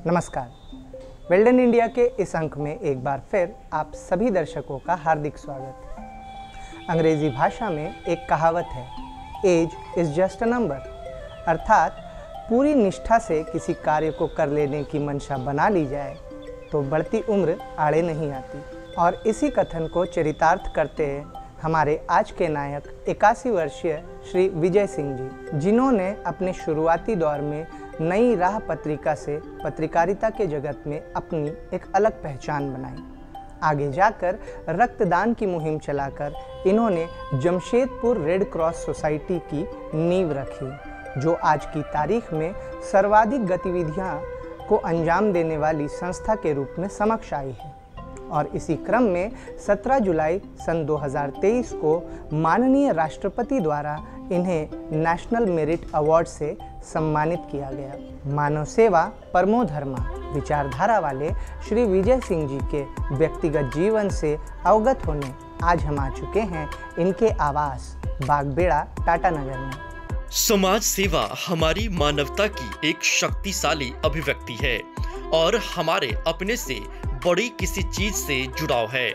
नमस्कार। Well done India के इस अंक में एक बार फिर आप सभी दर्शकों का हार्दिक स्वागत है। अंग्रेजी भाषा में एक कहावत है, age is just a number, अर्थात पूरी निष्ठा से किसी कार्य को कर लेने की मंशा बना ली जाए तो बढ़ती उम्र आड़े नहीं आती। और इसी कथन को चरितार्थ करते हमारे आज के नायक 81 वर्षीय श्री विजय सिंह जी, जिन्होंने अपने शुरुआती दौर में नई राह पत्रिका से पत्रकारिता के जगत में अपनी एक अलग पहचान बनाई। आगे जाकर रक्तदान की मुहिम चलाकर इन्होंने जमशेदपुर रेड क्रॉस सोसाइटी की नींव रखी, जो आज की तारीख में सर्वाधिक गतिविधियां को अंजाम देने वाली संस्था के रूप में समक्ष आई है। और इसी क्रम में 17 जुलाई सन 2023 को माननीय राष्ट्रपति द्वारा इन्हें नेशनल मेरिट अवार्ड से सम्मानित किया गया। मानव सेवा परमो धर्मा विचारधारा वाले श्री विजय सिंह जी के व्यक्तिगत जीवन से अवगत होने आज हम आ चुके हैं इनके आवास बागबेड़ा टाटा नगर में। समाज सेवा हमारी मानवता की एक शक्तिशाली अभिव्यक्ति है और हमारे अपने से बड़ी किसी चीज से जुड़ाव है।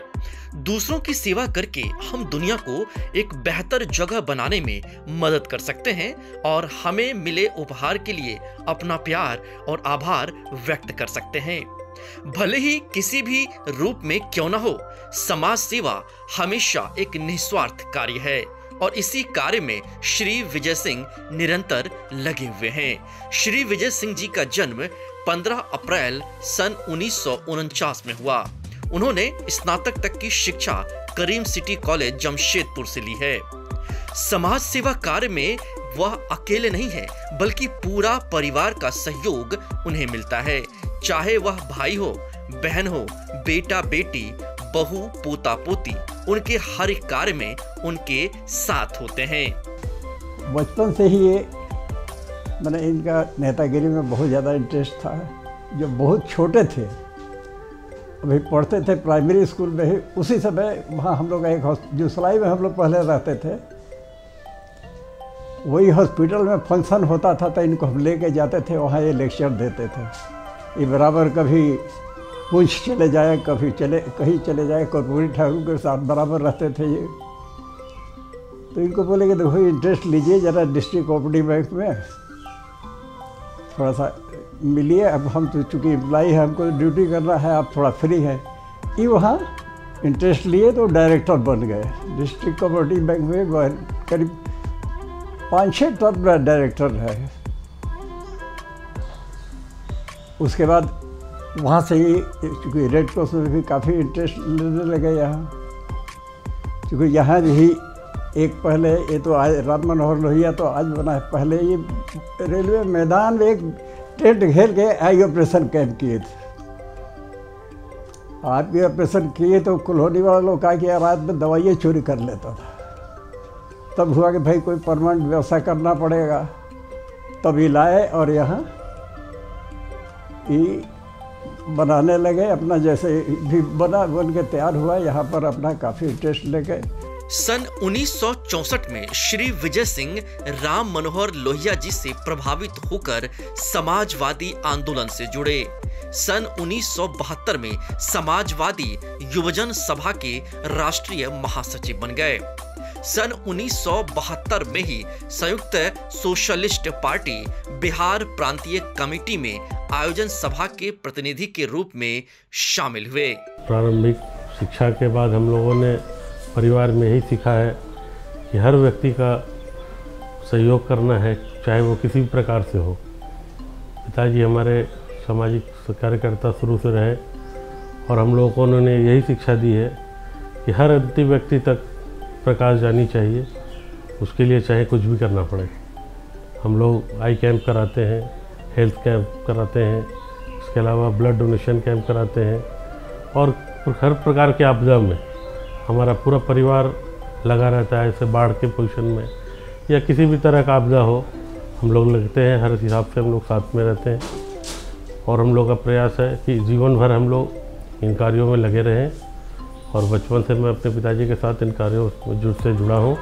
दूसरों की सेवा करके हम दुनिया को एक बेहतर जगह बनाने में मदद कर सकते हैं और हमें मिले उपहार के लिए अपना प्यार और आभार व्यक्त कर सकते हैं। भले ही किसी भी रूप में क्यों न हो, समाज सेवा हमेशा एक निस्वार्थ कार्य है और इसी कार्य में श्री विजय सिंह निरंतर लगे हुए हैं। श्री विजय सिंह जी का जन्म 15 अप्रैल सन 1949 में हुआ। उन्होंने स्नातक तक की शिक्षा करीम सिटी कॉलेज जमशेदपुर से ली है। समाज सेवा कार्य में वह अकेले नहीं है, बल्कि पूरा परिवार का सहयोग उन्हें मिलता है। चाहे वह भाई हो, बहन हो, बेटा बेटी, बहू, पोता पोती, उनके हर एक कार्य में उनके साथ होते हैं। बचपन से ही ये मैंने इनका नेतागिरी में बहुत ज़्यादा इंटरेस्ट था। जो बहुत छोटे थे, अभी पढ़ते थे प्राइमरी स्कूल में ही, उसी समय वहाँ हम लोग एक जुसलाई में हम लोग पहले रहते थे, वही हॉस्पिटल में फंक्शन होता था तो इनको हम लेके जाते थे, वहाँ ये लेक्चर देते थे। ये बराबर कभी पूंछ चले जाए, कहीं चले जाए, कर्पूरी ठाकुर के साथ बराबर रहते थे ये। तो इनको बोले कि देखो इंटरेस्ट लीजिए ज़रा डिस्ट्रिक्ट कोऑपरेटिव बैंक में थोड़ा सा मिलिए, अब हम तो चूँकि एम्प्लॉई है, हमको ड्यूटी करना है, आप थोड़ा फ्री हैं। ये वहाँ इंटरेस्ट लिए तो डायरेक्टर बन गए डिस्ट्रिक्ट कोऑपरेटिव बैंक में। करीब 5-6 टर्म डायरेक्टर है। उसके बाद वहाँ से ही चूँकि रेड क्रॉस में भी काफ़ी इंटरेस्ट लेने लगे यहाँ, क्योंकि यहाँ भी एक पहले ये तो आज राम मनोहर लोहिया तो आज बना है, पहले ये रेलवे मैदान में एक टेंट घेर के आई ऑपरेशन कैंप किए थे। आप ये ऑपरेशन किए तो कॉलोनी वाले लोग कहा कि यार रात में दवाइयाँ चोरी कर लेता था। तब हुआ कि भाई कोई परमानेंट व्यवस्था करना पड़ेगा, तब ये लाए और यहाँ ये बनाने लगे अपना, जैसे भी बन के तैयार हुआ, यहाँ पर अपना काफ़ी इंटरेस्ट लेके। सन 1964 में श्री विजय सिंह राम मनोहर लोहिया जी से प्रभावित होकर समाजवादी आंदोलन से जुड़े। सन 1972 में समाजवादी युवजन सभा के राष्ट्रीय महासचिव बन गए। सन 1972 में ही संयुक्त सोशलिस्ट पार्टी बिहार प्रांतीय कमेटी में आयोजन सभा के प्रतिनिधि के रूप में शामिल हुए। प्रारंभिक शिक्षा के बाद हम लोगों ने परिवार में ही सीखा है कि हर व्यक्ति का सहयोग करना है, चाहे वो किसी भी प्रकार से हो। पिताजी हमारे सामाजिक कार्यकर्ता शुरू से रहे और हम लोगों को उन्होंने यही शिक्षा दी है कि हर अंतिम व्यक्ति तक प्रकाश जानी चाहिए, उसके लिए चाहे कुछ भी करना पड़े। हम लोग आई कैंप कराते हैं, हेल्थ कैंप कराते हैं, इसके अलावा ब्लड डोनेशन कैंप कराते हैं और हर प्रकार के आपदा में हमारा पूरा परिवार लगा रहता है। जैसे बाढ़ के पोजीशन में या किसी भी तरह का आपदा हो, हम लोग लगते हैं, हर हिसाब से हम लोग साथ में रहते हैं और हम लोग का प्रयास है कि जीवन भर हम लोग इन कार्यों में लगे रहें। और बचपन से मैं अपने पिताजी के साथ इन कार्यों से जुड़ा हूँ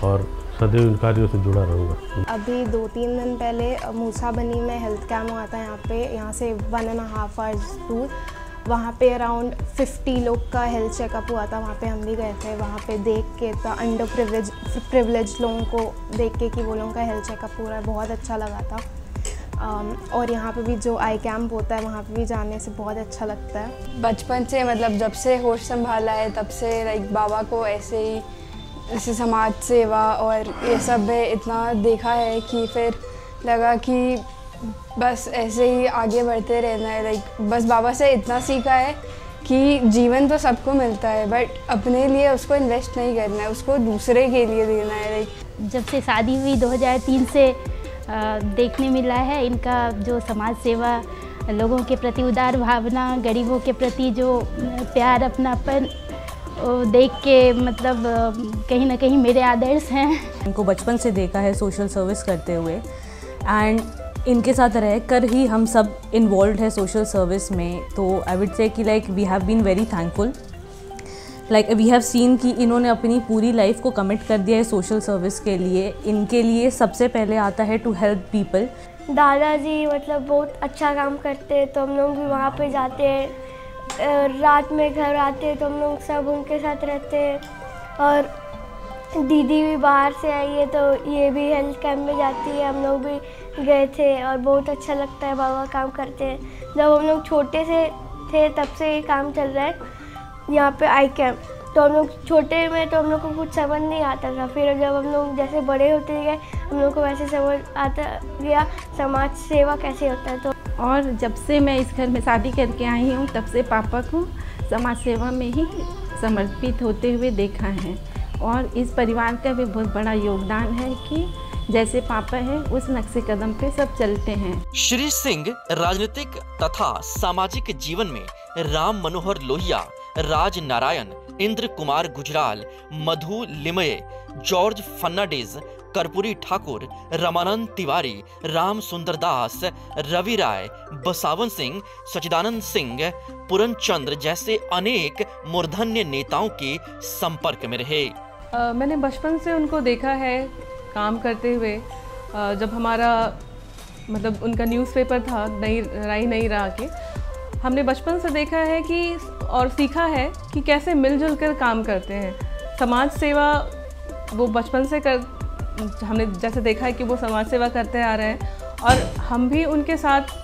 और सदैव इन कार्यों से जुड़ा रहूँगा। अभी 2-3 दिन पहले मूसा बनी में हेल्थ कैम्प हुआ था यहाँ से 1.5 आवर्स दूर। वहाँ पे अराउंड 50 लोग का हेल्थ चेकअप हुआ था। वहाँ पे हम भी गए थे। वहाँ पे देख के तो अंडर प्रिविलेज लोगों को देख के कि वो लोगों का हेल्थ चेकअप पूरा बहुत अच्छा लगा था। और यहाँ पे भी जो आई कैम्प होता है वहाँ पे भी जाने से बहुत अच्छा लगता है। बचपन से मतलब जब से होश संभाला है तब से लाइक बाबा को ऐसे ही जैसे समाज सेवा और ये सब में इतना देखा है कि फिर लगा कि बस ऐसे ही आगे बढ़ते रहना है। लाइक बस बाबा से इतना सीखा है कि जीवन तो सबको मिलता है बट अपने लिए उसको इन्वेस्ट नहीं करना है, उसको दूसरे के लिए देना है। लाइक जब से शादी हुई 2003 से देखने मिला है इनका जो समाज सेवा, लोगों के प्रति उदार भावना, गरीबों के प्रति जो प्यार, अपनापन देख के मतलब कहीं ना कहीं मेरे आदर्श हैं। इनको बचपन से देखा है सोशल सर्विस करते हुए एंड इनके साथ रह कर ही हम सब इन्वॉल्व है सोशल सर्विस में। तो आई वुड से कि like we have been very thankful, like we have seen कि इन्होंने अपनी पूरी लाइफ को कमिट कर दिया है सोशल सर्विस के लिए। इनके लिए सबसे पहले आता है टू हेल्प पीपल। दादाजी मतलब बहुत अच्छा काम करते हैं तो हम लोग भी वहाँ पे जाते हैं। रात में घर आते हैं तो हम लोग सब उनके साथ रहते हैं। और दीदी भी बाहर से आई है तो ये भी हेल्थ कैम्प में जाती है। हम लोग भी गए थे और बहुत अच्छा लगता है, बाबा काम करते हैं। जब हम लोग छोटे से थे तब से ये काम चल रहा है यहाँ पे आई कैम्प। तो हम लोग छोटे में तो हम लोग को कुछ समझ नहीं आता था, फिर जब हम लोग जैसे बड़े होते गए हम लोग को वैसे समझ आता गया समाज सेवा कैसे होता है। तो और जब से मैं इस घर में शादी करके आई हूँ तब से पापा को समाज सेवा में ही समर्पित होते हुए देखा है। और इस परिवार का भी बहुत बड़ा योगदान है कि जैसे पापा है उस नक्शे कदम पे सब चलते हैं। श्री सिंह राजनीतिक तथा सामाजिक जीवन में राम मनोहर लोहिया, राज नारायण, इंद्र कुमार गुजराल, मधु लिमये, जॉर्ज फर्नांडिस, कर्पूरी ठाकुर, रमानंद तिवारी, राम सुंदर दास, रवि राय, बसावन सिंह, सचिदानंद सिंह, पूरन चंद्र जैसे अनेक मूर्धन्य नेताओं के संपर्क में रहे। मैंने बचपन से उनको देखा है काम करते हुए। जब हमारा मतलब उनका न्यूज़पेपर था नई राह के, हमने बचपन से देखा है कि और सीखा है कि कैसे मिलजुल कर काम करते हैं। समाज सेवा वो बचपन से हमने जैसे देखा है कि वो समाज सेवा करते आ रहे हैं और हम भी उनके साथ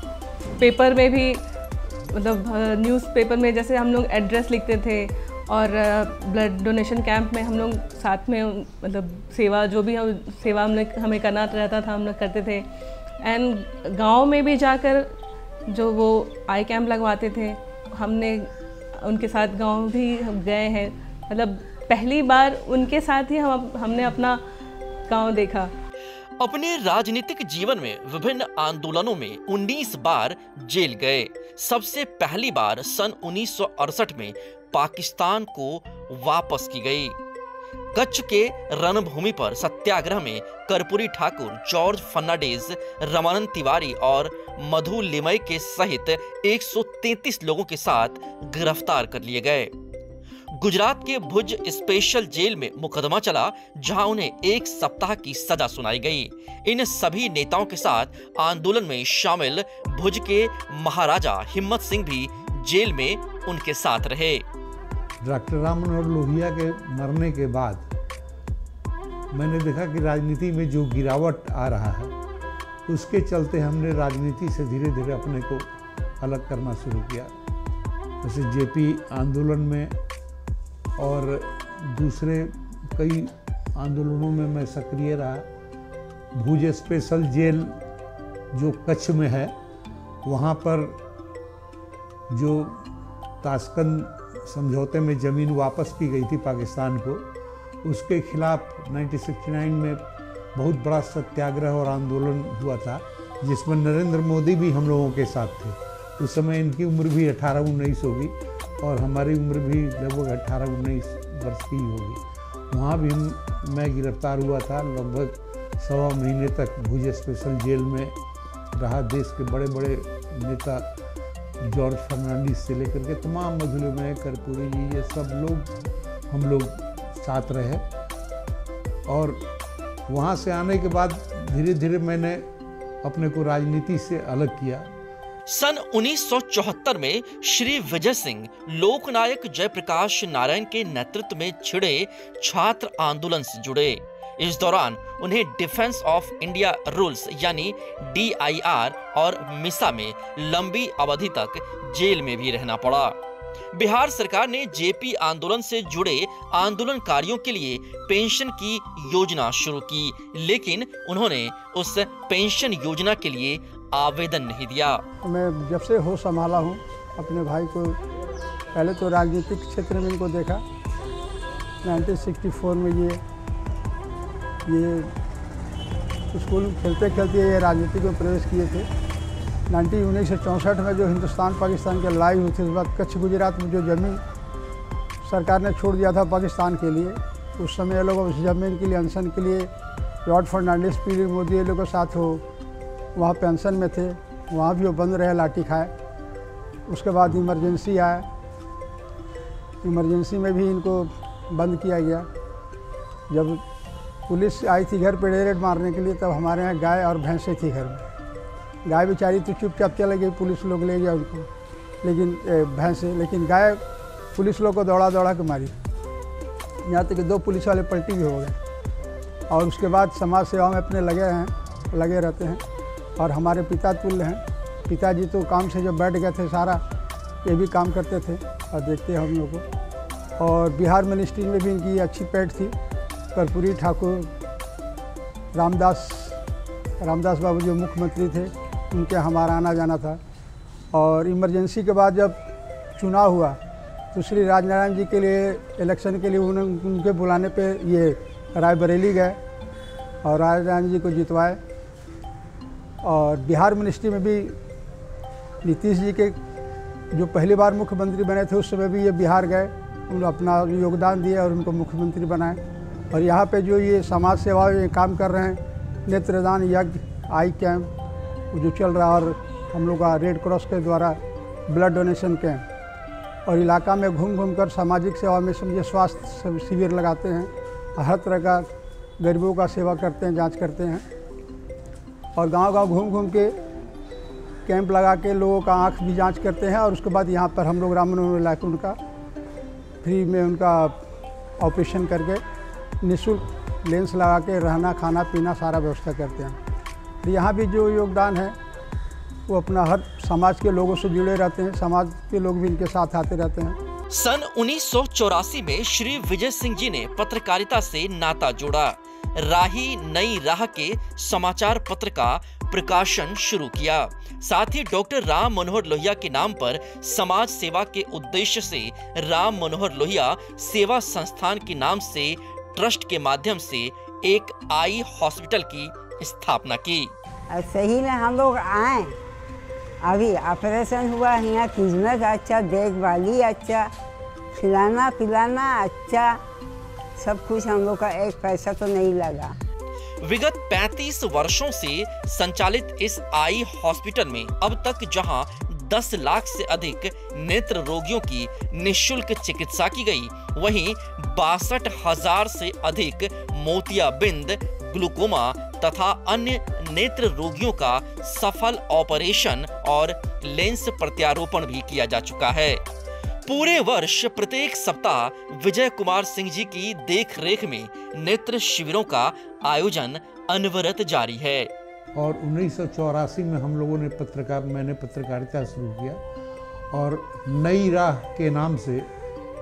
पेपर में भी मतलब न्यूज़पेपर में जैसे हम लोग एड्रेस लिखते थे और ब्लड डोनेशन कैंप में हम लोग साथ में मतलब सेवा जो भी सेवा हमें करना रहता था हम लोग करते थे। एंड गांव में भी जाकर जो वो आई कैंप लगवाते थे हमने उनके साथ गांव भी गए हैं। मतलब पहली बार उनके साथ ही हमने अपना गांव देखा। अपने राजनीतिक जीवन में विभिन्न आंदोलनों में 19 बार जेल गए। सबसे पहली बार सन 1968 में पाकिस्तान को वापस की गई। कच्छ के रणभूमि पर सत्याग्रह में कर्पूरी ठाकुर, जॉर्ज फर्नांडिस, रमानंद तिवारी और मधु लिमये के सहित 133 लोगों के साथ गिरफ्तार कर लिए गए। गुजरात के भुज स्पेशल जेल में मुकदमा चला, जहां उन्हें 1 सप्ताह की सजा सुनाई गई। इन सभी नेताओं के साथ आंदोलन में शामिल भुज के महाराजा हिम्मत सिंह भी जेल में उनके साथ रहे। डॉक्टर राम मनोहर लोहिया के मरने के बाद मैंने देखा कि राजनीति में जो गिरावट आ रहा है उसके चलते हमने राजनीति से धीरे धीरे अपने को अलग करना शुरू किया। जैसे जेपी आंदोलन में और दूसरे कई आंदोलनों में मैं सक्रिय रहा। भुज स्पेशल जेल जो कच्छ में है वहाँ पर जो ताशकंद समझौते में ज़मीन वापस की गई थी पाकिस्तान को, उसके खिलाफ 1969 में बहुत बड़ा सत्याग्रह और आंदोलन हुआ था जिसमें नरेंद्र मोदी भी हम लोगों के साथ थे। उस समय इनकी उम्र भी 18-19 होगी और हमारी उम्र भी लगभग 18-19 वर्ष की होगी। वहाँ भी मैं गिरफ्तार हुआ था। लगभग 1.25 महीने तक भुज स्पेशल जेल में रहा। देश के बड़े बड़े नेता जॉर्ज फर्नांडिस से लेकर के तमाम मधु लिमये, कर्पूरी जी, ये सब लोग हम लोग साथ रहे। और वहाँ से आने के बाद धीरे धीरे मैंने अपने को राजनीति से अलग किया। सन 1974 में श्री विजय सिंह लोकनायक जयप्रकाश नारायण के नेतृत्व में छिड़े छात्र आंदोलन से जुड़े। इस दौरान उन्हें डिफेंस ऑफ इंडिया रूल्स यानी DIR और मिसा में लंबी अवधि तक जेल में भी रहना पड़ा। बिहार सरकार ने JP आंदोलन से जुड़े आंदोलनकारियों के लिए पेंशन की योजना शुरू की, लेकिन उन्होंने उस पेंशन योजना के लिए आवेदन नहीं दिया। मैं जब से होश संभाला हूँ अपने भाई को, पहले तो राजनीतिक क्षेत्र में इनको देखा। 1964 में ये स्कूल खेलते खेलते ये राजनीति में प्रवेश किए थे। 1964 में जो हिंदुस्तान पाकिस्तान की लड़ाई हुई थी, उस बाद कच्छ गुजरात में जो ज़मीन सरकार ने छोड़ दिया था पाकिस्तान के लिए, उस समय ये लोग उस ज़मीन के लिए अनशन के लिए लॉर्ड फर्नांडिस, पीली मोदी ये लोगों के साथ हो वहाँ पेंशन में थे, वहाँ भी वो बंद रहे, लाठी खाए। उसके बाद इमरजेंसी आया, इमरजेंसी में भी इनको बंद किया गया। जब पुलिस आई थी घर पे रेड मारने के लिए, तब हमारे यहाँ गाय और भैंसें थी घर में। गाय बेचारी तो चुपचाप चले गई, पुलिस लोग ले गया उनको, लेकिन भैंसें, लेकिन गाय पुलिस लोग को दौड़ा दौड़ा के मारी, यहाँ तक कि 2 पुलिस वाले पलटी भी हो गए। और उसके बाद समाज सेवा में अपने लगे रहते हैं। और हमारे पिता तुल्य हैं, पिताजी तो काम से जब बैठ गए थे सारा ये भी काम करते थे और देखते हैं हम लोग को। और बिहार मिनिस्ट्री में भी इनकी अच्छी पैठ थी। कर्पूरी ठाकुर, रामदास बाबू जो मुख्यमंत्री थे, उनके हमारा आना जाना था। और इमरजेंसी के बाद जब चुनाव हुआ तो श्री राजनारायण जी के लिए इलेक्शन के लिए उनके बुलाने पे ये रायबरेली गए और राजनारायण जी को जितवाए। और बिहार मिनिस्ट्री में भी नीतीश जी के जो पहली बार मुख्यमंत्री बने थे, उस समय भी ये बिहार गए, उन्होंने अपना योगदान दिया और उनको मुख्यमंत्री बनाए। और यहाँ पे जो ये समाज सेवा ये काम कर रहे हैं, नेत्रदान यज्ञ, आई कैंप जो चल रहा है, और हम लोग का रेड क्रॉस के द्वारा ब्लड डोनेशन कैंप, और इलाका में घूम घूम कर सामाजिक सेवा में समझिए स्वास्थ्य शिविर लगाते हैं, हर तरह का गरीबों का सेवा करते हैं, जांच करते हैं। और गांव-गांव घूम घूम के कैंप लगा के लोगों का आँख भी जांच करते हैं। और उसके बाद यहाँ पर हम लोग राम मनोहर लायक उनका फ्री में उनका ऑपरेशन करके निःशुल्क लेंस लगा के रहना खाना पीना सारा व्यवस्था करते हैं। तो यहाँ भी जो योगदान है वो अपना हर समाज के लोगों से जुड़े रहते हैं, समाज के लोग भी इनके साथ आते रहते हैं। सन 1984 में श्री विजय सिंह जी ने पत्रकारिता से नाता जोड़ा। राही नई राह के समाचार पत्र का प्रकाशन शुरू किया। साथ ही डॉक्टर राम मनोहर लोहिया के नाम पर समाज सेवा के उद्देश्य से राम मनोहर लोहिया सेवा संस्थान के नाम से ट्रस्ट के माध्यम से एक आई हॉस्पिटल की स्थापना की। सही में हम लोग आए, अभी ऑपरेशन हुआ, यहाँ खिदमत अच्छा, देखभाली अच्छा, खिलाना पिलाना अच्छा, सब कुछ हम लोग का, एक पैसा तो नहीं लगा। विगत 35 वर्षों से संचालित इस आई हॉस्पिटल में अब तक जहां 10 लाख से अधिक नेत्र रोगियों की निःशुल्क चिकित्सा की गई, वहीं 62,000 से अधिक मोतियाबिंद, ग्लूकोमा तथा अन्य नेत्र रोगियों का सफल ऑपरेशन और लेंस प्रत्यारोपण भी किया जा चुका है। पूरे वर्ष प्रत्येक सप्ताह विजय कुमार सिंह जी की देखरेख में नेत्र शिविरों का आयोजन अनवरत जारी है। और 1984 में हम लोगों ने मैंने पत्रकारिता शुरू किया और नई राह के नाम से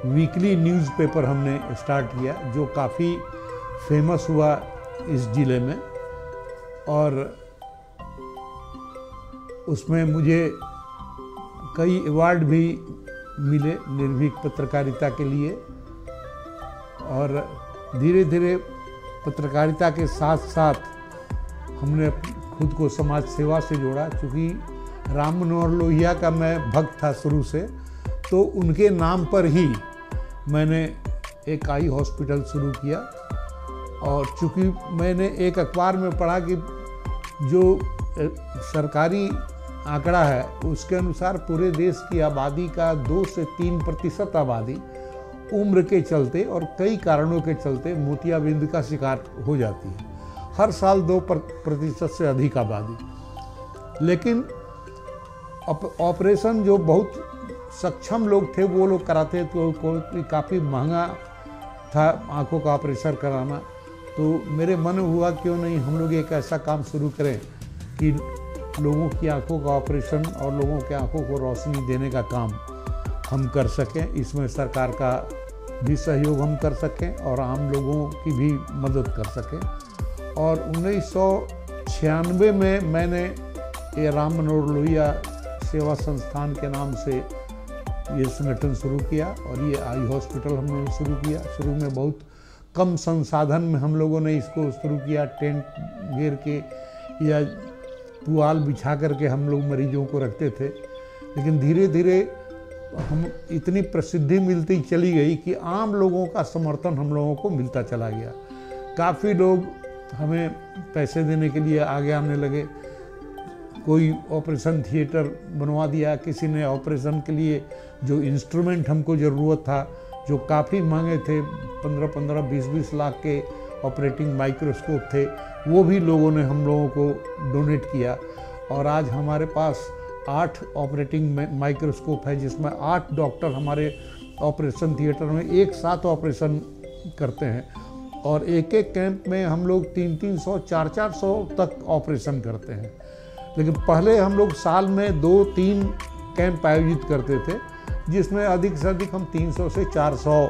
वीकली न्यूज़पेपर हमने स्टार्ट किया, जो काफ़ी फेमस हुआ इस ज़िले में। और उसमें मुझे कई अवार्ड भी मिले निर्भीक पत्रकारिता के लिए। और धीरे धीरे पत्रकारिता के साथ साथ हमने खुद को समाज सेवा से जोड़ा। चूँकि राम मनोहर लोहिया का मैं भक्त था शुरू से, तो उनके नाम पर ही मैंने एक आई हॉस्पिटल शुरू किया। और चूँकि मैंने एक अखबार में पढ़ा कि जो सरकारी आंकड़ा है उसके अनुसार पूरे देश की आबादी का 2 से 3% आबादी उम्र के चलते और कई कारणों के चलते मोतियाबिंद का शिकार हो जाती है। हर साल 2% से अधिक आबादी। लेकिन ऑपरेशन जो बहुत सक्षम लोग थे वो लोग कराते, तो काफ़ी महंगा था आँखों का ऑपरेशन कराना। तो मेरे मन हुआ क्यों नहीं हम लोग एक ऐसा काम शुरू करें कि लोगों की आंखों का ऑपरेशन और लोगों के आंखों को रोशनी देने का काम हम कर सकें। इसमें सरकार का भी सहयोग हम कर सकें और आम लोगों की भी मदद कर सकें। और 1996 में मैंने ये राम मनोहर लोहिया सेवा संस्थान के नाम से ये संगठन शुरू किया और ये आई हॉस्पिटल हम लोगों ने शुरू किया। शुरू में बहुत कम संसाधन में हम लोगों ने इसको शुरू किया, टेंट घेर के या पुआल बिछा करके हम लोग मरीजों को रखते थे। लेकिन धीरे धीरे हम इतनी प्रसिद्धि मिलती चली गई कि आम लोगों का समर्थन हम लोगों को मिलता चला गया। काफ़ी लोग हमें पैसे देने के लिए आगे आने लगे। कोई ऑपरेशन थिएटर बनवा दिया, किसी ने ऑपरेशन के लिए जो इंस्ट्रूमेंट हमको ज़रूरत था, जो काफ़ी महंगे थे, 15-15, 20-20 लाख के ऑपरेटिंग माइक्रोस्कोप थे, वो भी लोगों ने हम लोगों को डोनेट किया। और आज हमारे पास 8 ऑपरेटिंग माइक्रोस्कोप है, जिसमें 8 डॉक्टर हमारे ऑपरेशन थिएटर में एक साथ ऑपरेशन करते हैं। और एक एक कैंप में हम लोग 300-300, 400-400 तक ऑपरेशन करते हैं। लेकिन पहले हम लोग साल में 2-3 कैंप आयोजित करते थे, जिसमें अधिक से अधिक हम 300 से 400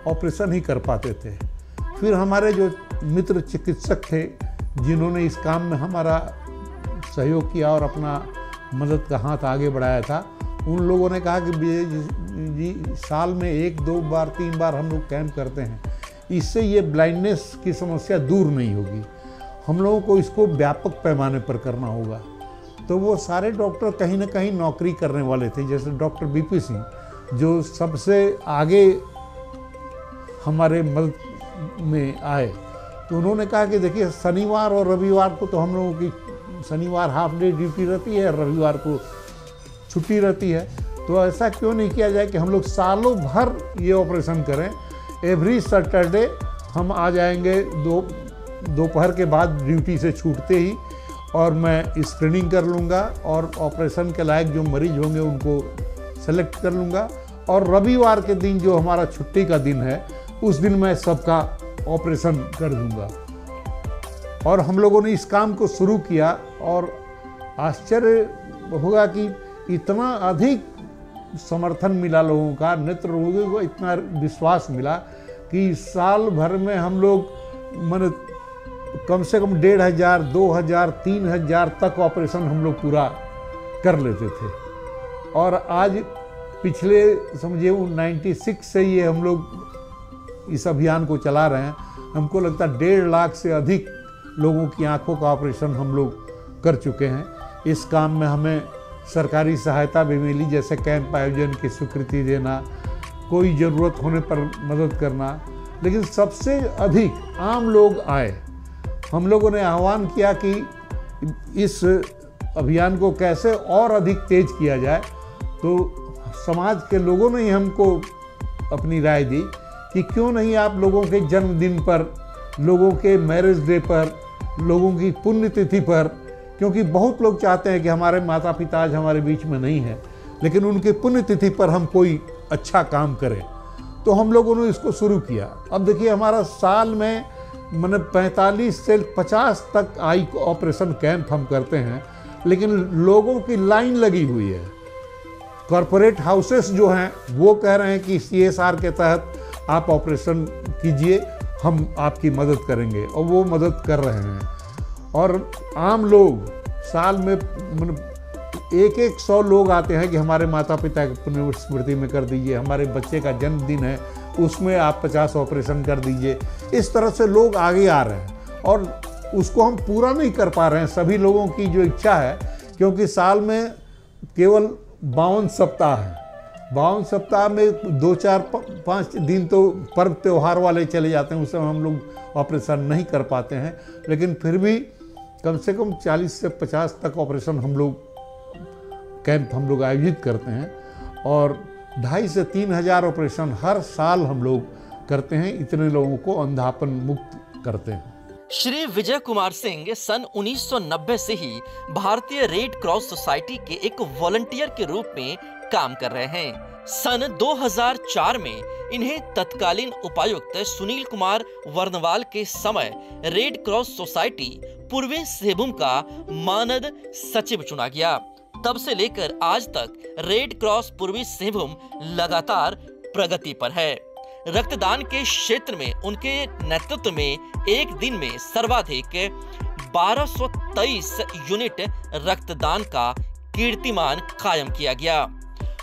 ऑपरेशन ही कर पाते थे। फिर हमारे जो मित्र चिकित्सक थे, जिन्होंने इस काम में हमारा सहयोग किया और अपना मदद का हाथ आगे बढ़ाया था, उन लोगों ने कहा कि जी साल में 1-2 बार 3 बार हम लोग कैंप करते हैं, इससे ये ब्लाइंडनेस की समस्या दूर नहीं होगी, हम लोगों को इसको व्यापक पैमाने पर करना होगा। तो वो सारे डॉक्टर कहीं ना कहीं नौकरी करने वाले थे। जैसे डॉक्टर बीपी सिंह, जो सबसे आगे हमारे मदद में आए, तो उन्होंने कहा कि देखिए शनिवार और रविवार को तो हम लोगों की, शनिवार हाफ डे ड्यूटी रहती है, रविवार को छुट्टी रहती है, तो ऐसा क्यों नहीं किया जाए कि हम लोग सालों भर ये ऑपरेशन करें। एवरी सैटरडे हम आ जाएंगे दोपहर के बाद ड्यूटी से छूटते ही, और मैं स्क्रीनिंग कर लूँगा और ऑपरेशन के लायक जो मरीज होंगे उनको सेलेक्ट कर लूँगा, और रविवार के दिन जो हमारा छुट्टी का दिन है, उस दिन मैं सबका ऑपरेशन कर दूँगा। और हम लोगों ने इस काम को शुरू किया और आश्चर्य होगा कि इतना अधिक समर्थन मिला लोगों का, नेत्र रोगियों को इतना विश्वास मिला कि साल भर में हम लोग कम से कम 1500, 2000, 3000 तक ऑपरेशन हम लोग पूरा कर लेते थे। और आज पिछले समझिए 96 से ये हम लोग इस अभियान को चला रहे हैं। हमको लगता है 1.5 लाख से अधिक लोगों की आंखों का ऑपरेशन हम लोग कर चुके हैं। इस काम में हमें सरकारी सहायता भी मिली, जैसे कैंप आयोजन की स्वीकृति देना, कोई ज़रूरत होने पर मदद करना। लेकिन सबसे अधिक आम लोग आए। हम लोगों ने आह्वान किया कि इस अभियान को कैसे और अधिक तेज किया जाए, तो समाज के लोगों ने ही हमको अपनी राय दी कि क्यों नहीं आप लोगों के जन्मदिन पर, लोगों के मैरिज डे पर, लोगों की पुण्यतिथि पर, क्योंकि बहुत लोग चाहते हैं कि हमारे माता पिता आज हमारे बीच में नहीं है, लेकिन उनकी पुण्यतिथि पर हम कोई अच्छा काम करें। तो हम लोगों ने इसको शुरू किया। अब देखिए हमारा साल में 45 से 50 तक आई ऑपरेशन कैंप हम करते हैं, लेकिन लोगों की लाइन लगी हुई है। कॉरपोरेट हाउसेस जो हैं वो कह रहे हैं कि CSR के तहत आप ऑपरेशन कीजिए, हम आपकी मदद करेंगे, और वो मदद कर रहे हैं। और आम लोग साल में 100 लोग आते हैं कि हमारे माता पिता की पुण्य स्मृति में कर दीजिए, हमारे बच्चे का जन्मदिन है उसमें आप 50 ऑपरेशन कर दीजिए। इस तरह से लोग आगे आ रहे हैं, और उसको हम पूरा नहीं कर पा रहे हैं सभी लोगों की जो इच्छा है, क्योंकि साल में केवल 52 सप्ताह है। 52 सप्ताह में 2-4-5 दिन तो पर्व त्यौहार वाले चले जाते हैं, उस समय हम लोग ऑपरेशन नहीं कर पाते हैं। लेकिन फिर भी कम से कम 40 से 50 तक ऑपरेशन हम लोग कैंप हम लोग आयोजित करते हैं, और 2,500 से 3,000 ऑपरेशन हर साल हम लोग करते हैं। इतने लोगों को अंधापन मुक्त करते हैं। श्री विजय कुमार सिंह सन 1990 से ही भारतीय रेड क्रॉस सोसाइटी के एक वॉलंटियर के रूप में काम कर रहे हैं। सन 2004 में इन्हें तत्कालीन उपायुक्त सुनील कुमार वर्णवाल के समय रेड क्रॉस सोसाइटी पूर्वी सिंहभूम का मानद सचिव चुना गया। तब से लेकर आज तक रेड क्रॉस पूर्वी सिंहभूम लगातार प्रगति पर है। रक्तदान के क्षेत्र में उनके नेतृत्व में एक दिन में सर्वाधिक 1223 यूनिट रक्तदान का कीर्तिमान कायम किया गया।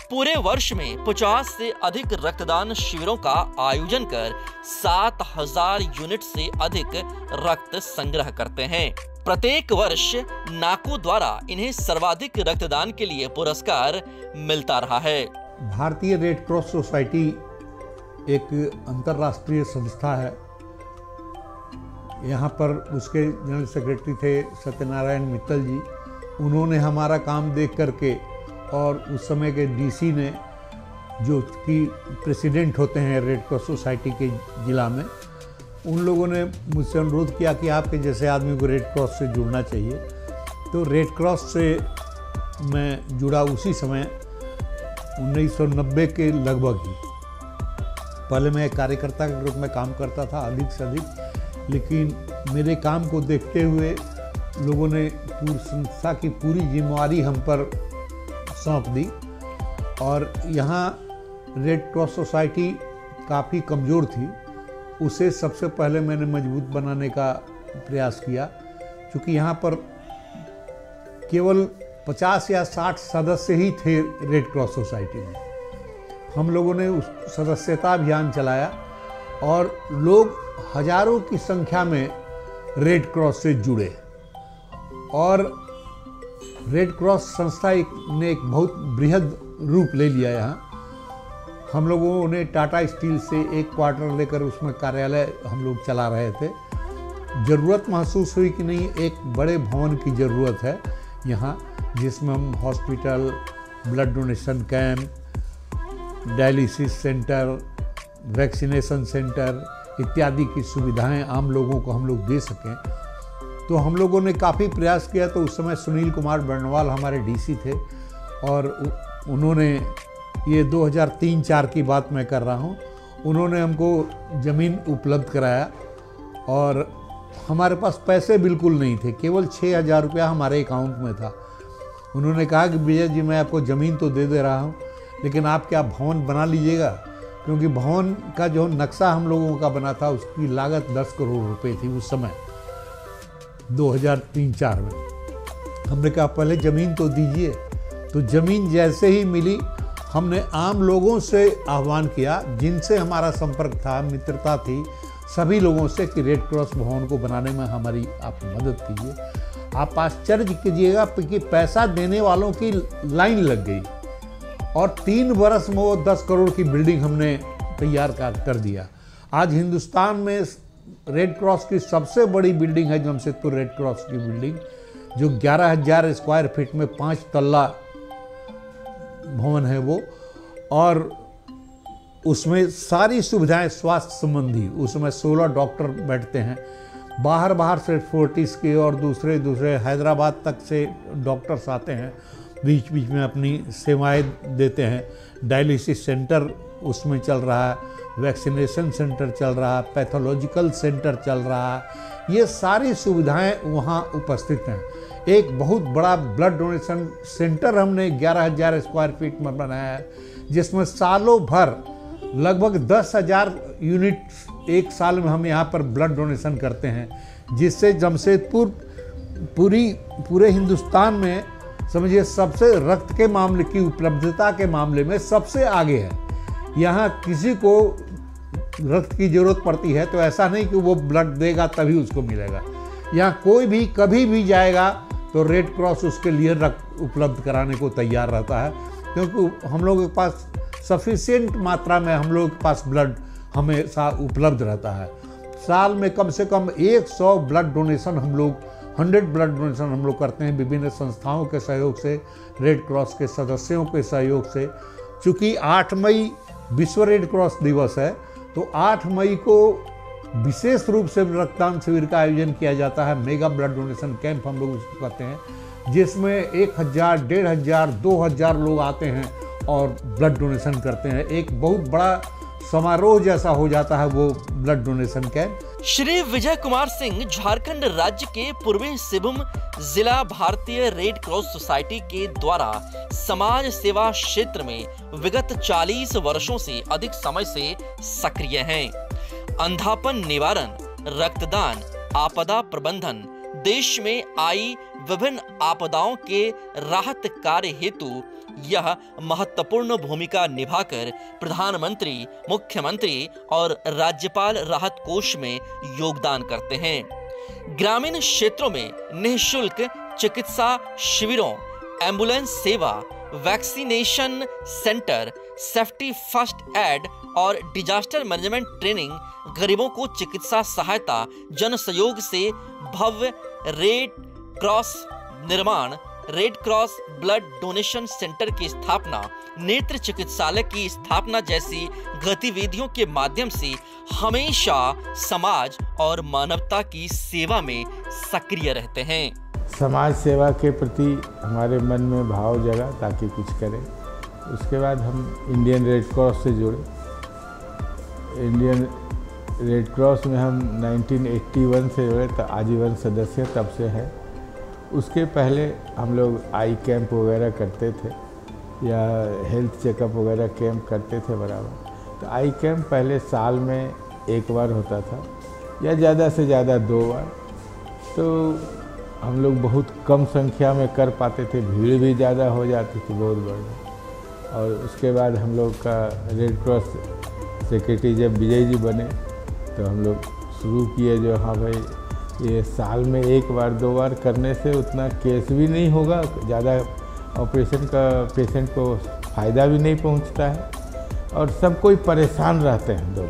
पूरे वर्ष में 50 से अधिक रक्तदान शिविरों का आयोजन कर 7000 यूनिट से अधिक रक्त संग्रह करते हैं। प्रत्येक वर्ष नाको द्वारा इन्हें सर्वाधिक रक्तदान के लिए पुरस्कार मिलता रहा है। भारतीय रेड क्रॉस सोसाइटी एक अंतर्राष्ट्रीय संस्था है। यहाँ पर उसके जनरल सेक्रेटरी थे सत्यनारायण मित्तल जी। उन्होंने हमारा काम देख करके और उस समय के डीसी ने, जो कि प्रेसिडेंट होते हैं रेड क्रॉस सोसाइटी के ज़िला में, उन लोगों ने मुझसे अनुरोध किया कि आपके जैसे आदमी को रेड क्रॉस से जुड़ना चाहिए। तो रेड क्रॉस से मैं जुड़ा उसी समय 1990 के लगभग ही। पहले मैं एक कार्यकर्ता के रूप में काम करता था अधिक से अधिक, लेकिन मेरे काम को देखते हुए लोगों ने पूरी संस्था की पूरी जिम्मेवारी हम पर सौंप दी। और यहाँ रेड क्रॉस सोसाइटी काफ़ी कमज़ोर थी, उसे सबसे पहले मैंने मजबूत बनाने का प्रयास किया। क्योंकि यहाँ पर केवल 50 या 60 सदस्य ही थे रेड क्रॉस सोसाइटी में। हम लोगों ने उस सदस्यता अभियान चलाया और लोग हजारों की संख्या में रेड क्रॉस से जुड़े। और रेड क्रॉस संस्था ने एक बहुत बृहद रूप ले लिया। यहाँ हम लोगों ने टाटा स्टील से एक क्वार्टर लेकर उसमें कार्यालय हम लोग चला रहे थे। ज़रूरत महसूस हुई कि नहीं, एक बड़े भवन की ज़रूरत है यहाँ, जिसमें हम hospital, blood donation camp, dialysis centre, vaccination centre इत्यादि की सुविधाएं आम लोगों को हम लोग दे सकें। तो हम लोगों ने काफ़ी प्रयास किया। तो उस समय सुनील कुमार वर्णवाल हमारे डीसी थे और उन्होंने, ये 2003-04 की बात मैं कर रहा हूँ, उन्होंने हमको ज़मीन उपलब्ध कराया। और हमारे पास पैसे बिल्कुल नहीं थे, केवल 6000 रुपया हमारे अकाउंट में था। उन्होंने कहा कि विजय जी, मैं आपको ज़मीन तो दे रहा हूँ, लेकिन आप क्या भवन बना लीजिएगा, क्योंकि भवन का जो नक्शा हम लोगों का बना था उसकी लागत 10 करोड़ रुपए थी उस समय 2003-04 में। हमने कहा पहले ज़मीन तो दीजिए। तो ज़मीन जैसे ही मिली, हमने आम लोगों से आह्वान किया, जिनसे हमारा संपर्क था, मित्रता थी, सभी लोगों से कि रेड क्रॉस भवन को बनाने में हमारी आप मदद कीजिए। आप आश्चर्य कीजिएगा कि पैसा देने वालों की लाइन लग गई और 3 वर्ष में वो 10 करोड़ की बिल्डिंग हमने तैयार कर दिया। आज हिंदुस्तान में रेड क्रॉस की सबसे बड़ी बिल्डिंग है जमशेदपुर रेड क्रॉस की बिल्डिंग, जो 11,000 स्क्वायर फीट में 5 तल्ला भवन है वो। और उसमें सारी सुविधाएं स्वास्थ्य संबंधी, उसमें 16 डॉक्टर बैठते हैं। बाहर से फोर्टिस के और दूसरे हैदराबाद तक से डॉक्टर्स आते हैं, बीच बीच में अपनी सेवाएं देते हैं। डायलिसिस सेंटर उसमें चल रहा है, वैक्सीनेशन सेंटर चल रहा है, पैथोलॉजिकल सेंटर चल रहा है। ये सारी सुविधाएं वहाँ उपस्थित हैं। एक बहुत बड़ा ब्लड डोनेशन सेंटर हमने 11,000 स्क्वायर फीट में बनाया है, जिसमें सालों भर लगभग 10,000 यूनिट एक साल में हम यहाँ पर ब्लड डोनेशन करते हैं, जिससे जमशेदपुर पूरे हिंदुस्तान में समझिए सबसे रक्त के मामले की उपलब्धता के मामले में सबसे आगे है। यहाँ किसी को रक्त की ज़रूरत पड़ती है तो ऐसा नहीं कि वो ब्लड देगा तभी उसको मिलेगा। यहाँ कोई भी कभी भी जाएगा तो रेड क्रॉस उसके लिए रक्त उपलब्ध कराने को तैयार रहता है, क्योंकि हम लोगों के पास सफिशिएंट मात्रा में हम लोगों के पास ब्लड हमेशा उपलब्ध रहता है। साल में कम से कम 100 ब्लड डोनेशन हम लोग 100 ब्लड डोनेशन हम लोग करते हैं विभिन्न संस्थाओं के सहयोग से, रेड क्रॉस के सदस्यों के सहयोग से। चूँकि 8 मई विश्व रेड क्रॉस दिवस है, तो 8 मई को विशेष रूप से रक्तदान शिविर का आयोजन किया जाता है। मेगा ब्लड डोनेशन कैंप हम लोग उसको कहते हैं, जिसमें 1000, 1500, 2000 लोग आते हैं और ब्लड डोनेशन करते हैं। एक बहुत बड़ा समारोह जैसा हो जाता है वो blood donation camp. Shri Vijay Kumar Singh Jharkhand राज्य के पूर्वी सिंहभूम जिला भारतीय रेड क्रॉस सोसाइटी के द्वारा समाज सेवा क्षेत्र में विगत 40 वर्षों से अधिक समय से सक्रिय हैं। अंधापन निवारण, रक्तदान, आपदा प्रबंधन, देश में आई विभिन्न आपदाओं के राहत कार्य हेतु यह महत्वपूर्ण भूमिका निभाकर प्रधानमंत्री, मुख्यमंत्री और राज्यपाल राहत कोष में योगदान करते हैं। ग्रामीण क्षेत्रों में निःशुल्क चिकित्सा शिविरों, एम्बुलेंस सेवा, vaccination centre, safety first aid और डिजास्टर मैनेजमेंट ट्रेनिंग, गरीबों को चिकित्सा सहायता, जन सहयोग से भव्य रेड क्रॉस निर्माण, red cross blood donation centre की स्थापना, नेत्र चिकित्सालय की स्थापना जैसी गतिविधियों के माध्यम से हमेशा समाज और मानवता की सेवा में सक्रिय रहते हैं। समाज सेवा के प्रति हमारे मन में भाव जगा ताकि कुछ करें। उसके बाद हम इंडियन रेड क्रॉस से जुड़े। इंडियन रेड क्रॉस में हम 1981 से जुड़े, तो आजीवन सदस्य तब से है। उसके पहले हम लोग आई कैंप वगैरह करते थे या हेल्थ चेकअप वगैरह कैंप करते थे बराबर। तो आई कैंप पहले साल में एक बार होता था या ज़्यादा से ज़्यादा 2 बार। तो हम लोग बहुत कम संख्या में कर पाते थे, भीड़ भी ज़्यादा हो जाती थी बहुत बड़ी। और उसके बाद हम लोग का रेड क्रॉस सेक्रेटरी जब विजय जी बने तो हम लोग शुरू किए जो हाँ भाई ये साल में 1 बार 2 बार करने से उतना केस भी नहीं होगा, ज़्यादा ऑपरेशन का पेशेंट को फ़ायदा भी नहीं पहुंचता है और सब कोई परेशान रहते हैं लोग।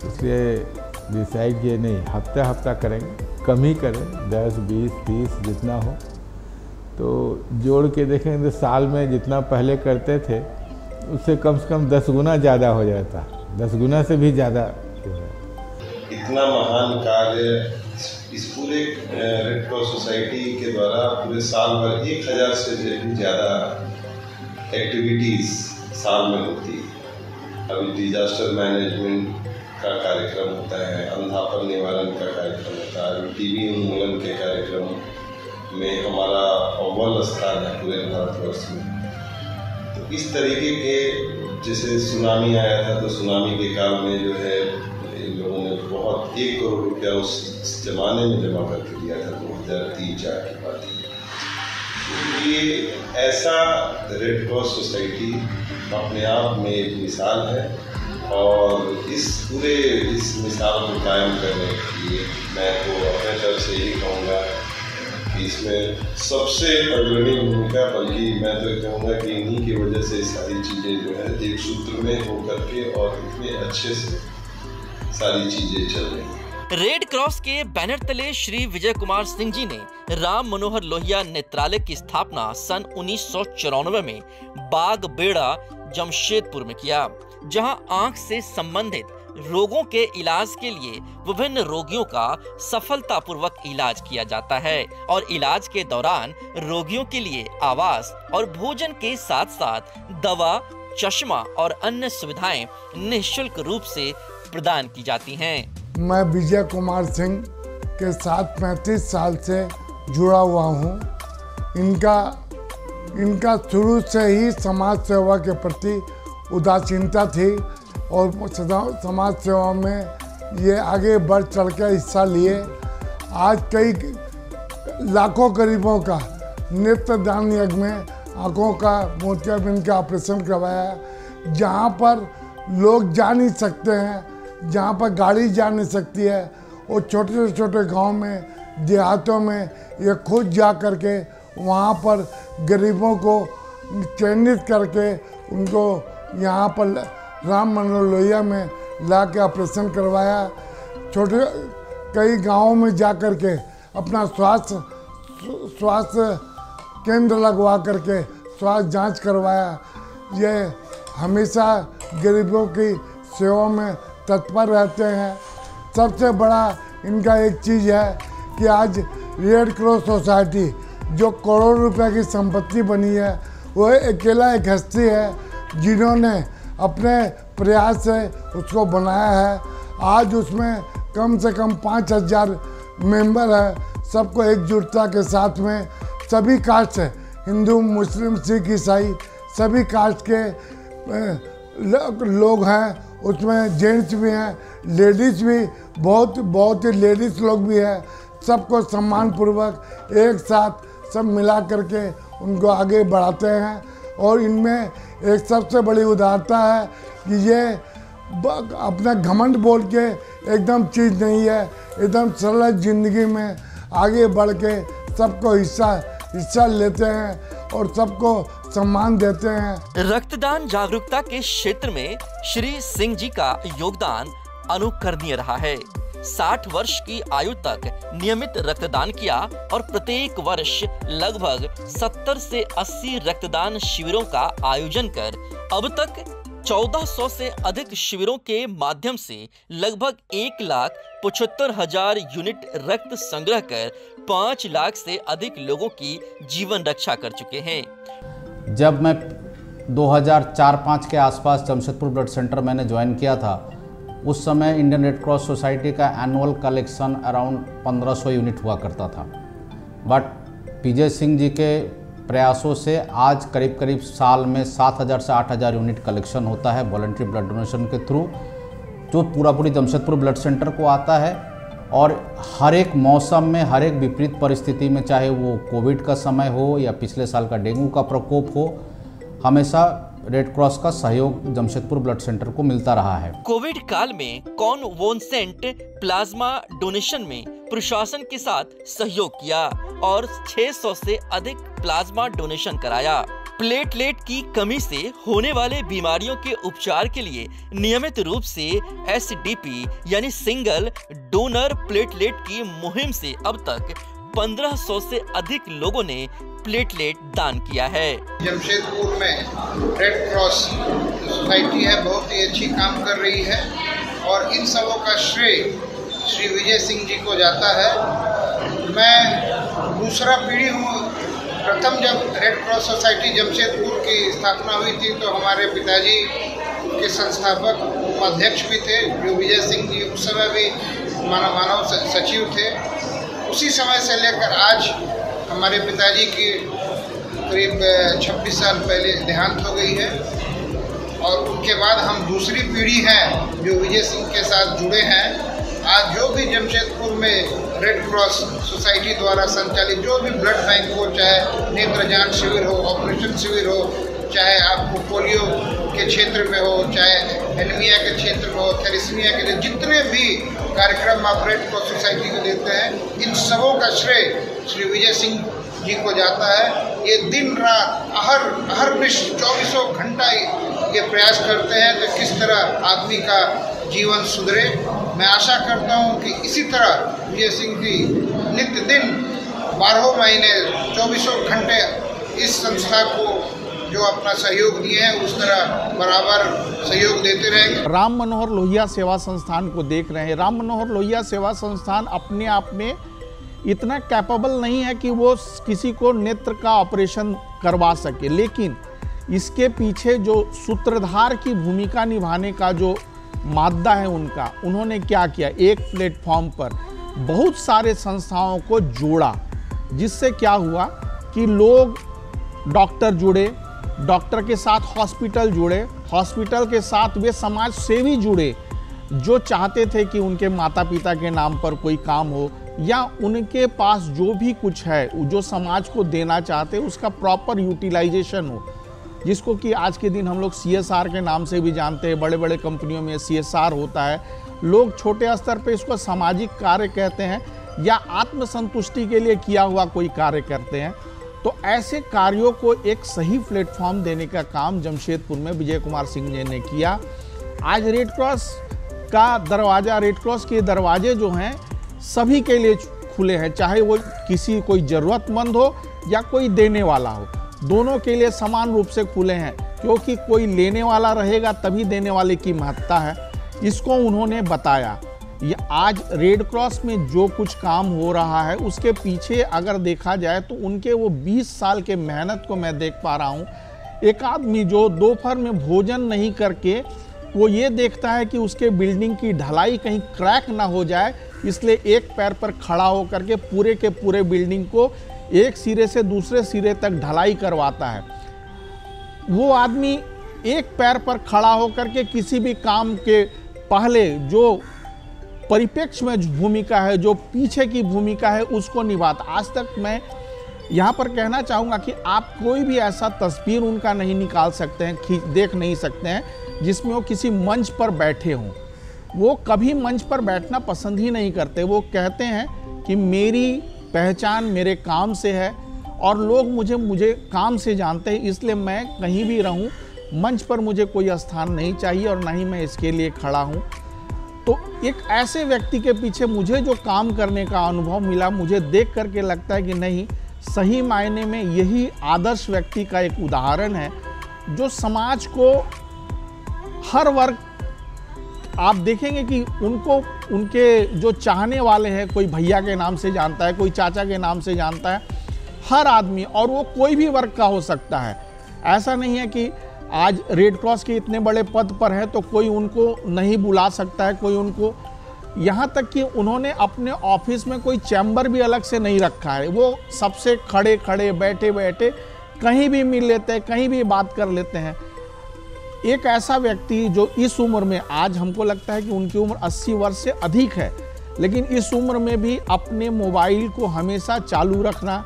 इसलिए डिसाइड किए नहीं हफ्ता करेंगे, कम ही करें, 10, 20, 30 जितना हो। तो जोड़ के देखेंगे तो साल में जितना पहले करते थे उससे कम से कम 10 गुना ज़्यादा हो जाता, 10 गुना से भी ज़्यादा। इतना महान कार्य इस पूरे रेड क्रॉस सोसाइटी के द्वारा पूरे साल भर 1000 से भी ज़्यादा एक्टिविटीज़ साल में होती है। अभी डिजास्टर मैनेजमेंट का कार्यक्रम होता है, अंधापन निवारण का कार्यक्रम होता है, अभी टीबी उन्मूलन के कार्यक्रम में हमारा अव्वल स्थान है पूरे भारतवर्ष में। तो इस तरीके के जैसे सुनामी आया था तो सुनामी के काल में जो है इन लोगों ने बहुत 1 करोड़ रुपया उस जमाने में जमा करके दिया था 2003-04 की बात। ये ऐसा रेड क्रॉस सोसाइटी अपने आप में एक मिसाल है और इस मिसाल को कायम करने के लिए मैं तो अपने तरफ से यही कहूँगा कि इसमें सबसे अग्रणी भूमिका, बल्कि मैं तो कहूँगा कि इन्हीं की वजह से सारी चीज़ें जो है एक सूत्र में होकर के और इतने अच्छे से सारी चीजें चल रही हैं। रेड क्रॉस के बैनर तले श्री विजय कुमार सिंह जी ने राम मनोहर लोहिया नेत्रालय की स्थापना सन 1994 में बाग बेड़ा जमशेदपुर में किया, जहां आंख से संबंधित रोगों के इलाज के लिए विभिन्न रोगियों का सफलतापूर्वक इलाज किया जाता है और इलाज के दौरान रोगियों के लिए आवास और भोजन के साथ साथ दवा, चश्मा और अन्य सुविधाएं निःशुल्क रूप से प्रदान की जाती हैं। मैं विजय कुमार सिंह के साथ 35 साल से जुड़ा हुआ हूँ। इनका शुरू से ही समाज सेवा के प्रति उदासीनता थी और समाज सेवा में ये आगे बढ़ चढ़ के हिस्सा लिए। आज कई लाखों गरीबों का नेत्रदान यज्ञ में आँखों का मोतियाबिंद का ऑपरेशन करवाया, जहाँ पर लोग जा नहीं सकते हैं, जहाँ पर गाड़ी जा नहीं सकती है, और छोटे छोटे गांव में, देहातों में ये खुद जा करके वहाँ पर गरीबों को चयनित करके उनको यहाँ पर राम मनोहर लोहिया में ला के ऑपरेशन करवाया। छोटे कई गांवों में जा करके अपना स्वास्थ्य केंद्र लगवा करके स्वास्थ्य जांच करवाया। ये हमेशा गरीबों की सेवा में तत्पर रहते हैं सबसे बड़ा इनका एक चीज़ है कि आज रेड क्रॉस सोसाइटी जो करोड़ रुपए की संपत्ति बनी है, वो अकेला एक हस्ती है जिन्होंने अपने प्रयास से उसको बनाया है। आज उसमें कम से कम 5000 मेंबर है। सबको एकजुटता के साथ में सभी कास्ट है, हिंदू, मुस्लिम, सिख, ईसाई, सभी कास्ट के लोग हैं। उसमें जेंट्स भी हैं, लेडीज़ भी, बहुत ही लेडीज़ लोग भी हैं। सबको सम्मानपूर्वक एक साथ सब मिला करके उनको आगे बढ़ाते हैं। और इनमें एक सबसे बड़ी उदारता है कि ये अपना घमंड बोल के एकदम चीज़ नहीं है, एकदम सरल जिंदगी में आगे बढ़ के सबको हिस्सा लेते हैं और सबको सम्मान देते हैं। रक्तदान जागरूकता के क्षेत्र में श्री सिंह जी का योगदान अनुकरणीय रहा है। 60 वर्ष की आयु तक नियमित रक्तदान किया और प्रत्येक वर्ष लगभग 70 से 80 रक्तदान शिविरों का आयोजन कर अब तक 1400 से अधिक शिविरों के माध्यम से लगभग 1,75,000 यूनिट रक्त संग्रह कर 5 लाख से अधिक लोगों की जीवन रक्षा कर चुके हैं। जब मैं 2004-05 के आसपास जमशेदपुर ब्लड सेंटर मैंने ज्वाइन किया था, उस समय इंडियन रेड क्रॉस सोसाइटी का एनुअल कलेक्शन अराउंड 1500 यूनिट हुआ करता था। बट पीजे सिंह जी के प्रयासों से आज करीब साल में 7000 से 8000 यूनिट कलेक्शन होता है वॉलंटरी ब्लड डोनेशन के थ्रू, जो पूरी जमशेदपुर ब्लड सेंटर को आता है। और हर एक मौसम में, हर एक विपरीत परिस्थिति में, चाहे वो कोविड का समय हो या पिछले साल का डेंगू का प्रकोप हो, हमेशा रेड क्रॉस का सहयोग जमशेदपुर ब्लड सेंटर को मिलता रहा है। कोविड काल में कॉन्वोसेंट प्लाज्मा डोनेशन में प्रशासन के साथ सहयोग किया और 600 से अधिक प्लाज्मा डोनेशन कराया। प्लेटलेट की कमी से होने वाले बीमारियों के उपचार के लिए नियमित रूप से SDP यानी सिंगल डोनर प्लेटलेट की मुहिम से अब तक 1500 से अधिक लोगों ने प्लेटलेट दान किया है। जमशेदपुर में रेड क्रॉस सोसाइटी है, बहुत ही अच्छी काम कर रही है और इन सबों का श्रेय श्री विजय सिंह जी को जाता है। मैं दूसरा पीढ़ी हूँ। प्रथम जब रेड क्रॉस सोसाइटी जमशेदपुर की स्थापना हुई थी तो हमारे पिताजी के संस्थापक उपाध्यक्ष भी थे, जो विजय सिंह जी उस समय भी मानव सचिव थे। उसी समय से लेकर आज हमारे पिताजी की करीब 26 साल पहले देहांत हो गई है और उनके बाद हम दूसरी पीढ़ी हैं जो विजय सिंह के साथ जुड़े हैं। आज जो भी जमशेदपुर में रेड क्रॉस सोसाइटी द्वारा संचालित जो भी ब्लड बैंक हो, चाहे नेत्रदान शिविर हो, ऑपरेशन शिविर हो, चाहे आपको पोलियो के क्षेत्र में हो, चाहे एनीमिया के क्षेत्र में हो, थैलेसीमिया के, जितने भी कार्यक्रम आप रेड क्रॉस सोसाइटी को देते हैं, इन सबों का श्रेय श्री विजय सिंह जी को जाता है। ये दिन रात अहर्निश 24 घंटा ये प्रयास करते हैं तो किस तरह आदमी का जीवन सुधरे। मैं आशा करता हूँ कि इसी तरह विजय सिंह जी नित्य दिन 12 महीने 24 घंटे इस संस्था को जो अपना सहयोग दिए हैं उस तरह बराबर सहयोग देते रहेंगे। राम मनोहर लोहिया सेवा संस्थान को देख रहे हैं। राम मनोहर लोहिया सेवा संस्थान अपने आप में इतना कैपेबल नहीं है कि वो किसी को नेत्र का ऑपरेशन करवा सके, लेकिन इसके पीछे जो सूत्रधार की भूमिका निभाने का जो मादा है उन्होंने क्या किया, एक प्लेटफॉर्म पर बहुत सारे संस्थाओं को जोड़ा, जिससे क्या हुआ कि लोग, डॉक्टर जुड़े, डॉक्टर के साथ हॉस्पिटल जुड़े, हॉस्पिटल के साथ वे समाज सेवी जुड़े जो चाहते थे कि उनके माता पिता के नाम पर कोई काम हो या उनके पास जो भी कुछ है जो समाज को देना चाहते उसका प्रॉपर यूटिलाइजेशन हो, जिसको कि आज के दिन हम लोग CSR के नाम से भी जानते हैं। बड़े बड़े कंपनियों में CSR होता है, लोग छोटे स्तर पे इसको सामाजिक कार्य कहते हैं या आत्मसंतुष्टि के लिए किया हुआ कोई कार्य करते हैं। तो ऐसे कार्यों को एक सही प्लेटफॉर्म देने का काम जमशेदपुर में विजय कुमार सिंह जी ने किया। आज रेड क्रॉस का दरवाज़ा, रेड क्रॉस के दरवाजे जो हैं सभी के लिए खुले हैं, चाहे वो कोई ज़रूरतमंद हो या कोई देने वाला हो, दोनों के लिए समान रूप से खुले हैं, क्योंकि कोई लेने वाला रहेगा तभी देने वाले की महत्ता है। इसको उन्होंने बताया ये आज रेड क्रॉस में जो कुछ काम हो रहा है उसके पीछे अगर देखा जाए तो उनके वो 20 साल के मेहनत को मैं देख पा रहा हूँ। एक आदमी जो दोपहर में भोजन नहीं करके वो ये देखता है कि उसके बिल्डिंग की ढलाई कहीं क्रैक ना हो जाए, इसलिए एक पैर पर खड़ा होकर के पूरे बिल्डिंग को एक सिरे से दूसरे सिरे तक ढलाई करवाता है। वो आदमी एक पैर पर खड़ा होकर के किसी भी काम के पहले जो परिप्रेक्ष्य में भूमिका है, जो पीछे की भूमिका है, उसको निभाता। आज तक मैं यहाँ पर कहना चाहूँगा कि आप कोई भी ऐसा तस्वीर उनका नहीं निकाल सकते हैं, देख नहीं सकते हैं जिसमें वो किसी मंच पर बैठे हों। वो कभी मंच पर बैठना पसंद ही नहीं करते। वो कहते हैं कि मेरी पहचान मेरे काम से है और लोग मुझे काम से जानते हैं, इसलिए मैं कहीं भी रहूं मंच पर मुझे कोई स्थान नहीं चाहिए और ना ही मैं इसके लिए खड़ा हूं। तो एक ऐसे व्यक्ति के पीछे मुझे जो काम करने का अनुभव मिला, मुझे देख करके लगता है कि नहीं, सही मायने में यही आदर्श व्यक्ति का एक उदाहरण है जो समाज को हर वर्ग, आप देखेंगे कि उनको उनके जो चाहने वाले हैं, कोई भैया के नाम से जानता है, कोई चाचा के नाम से जानता है, हर आदमी, और वो कोई भी वर्ग का हो सकता है। ऐसा नहीं है कि आज रेड क्रॉस के इतने बड़े पद पर है तो कोई उनको नहीं बुला सकता है, कोई उनको, यहाँ तक कि उन्होंने अपने ऑफिस में कोई चैम्बर भी अलग से नहीं रखा है। वो सबसे खड़े खड़े बैठे बैठे कहीं भी मिल लेते हैं, कहीं भी बात कर लेते हैं। एक ऐसा व्यक्ति जो इस उम्र में, आज हमको लगता है कि उनकी उम्र 80 वर्ष से अधिक है, लेकिन इस उम्र में भी अपने मोबाइल को हमेशा चालू रखना,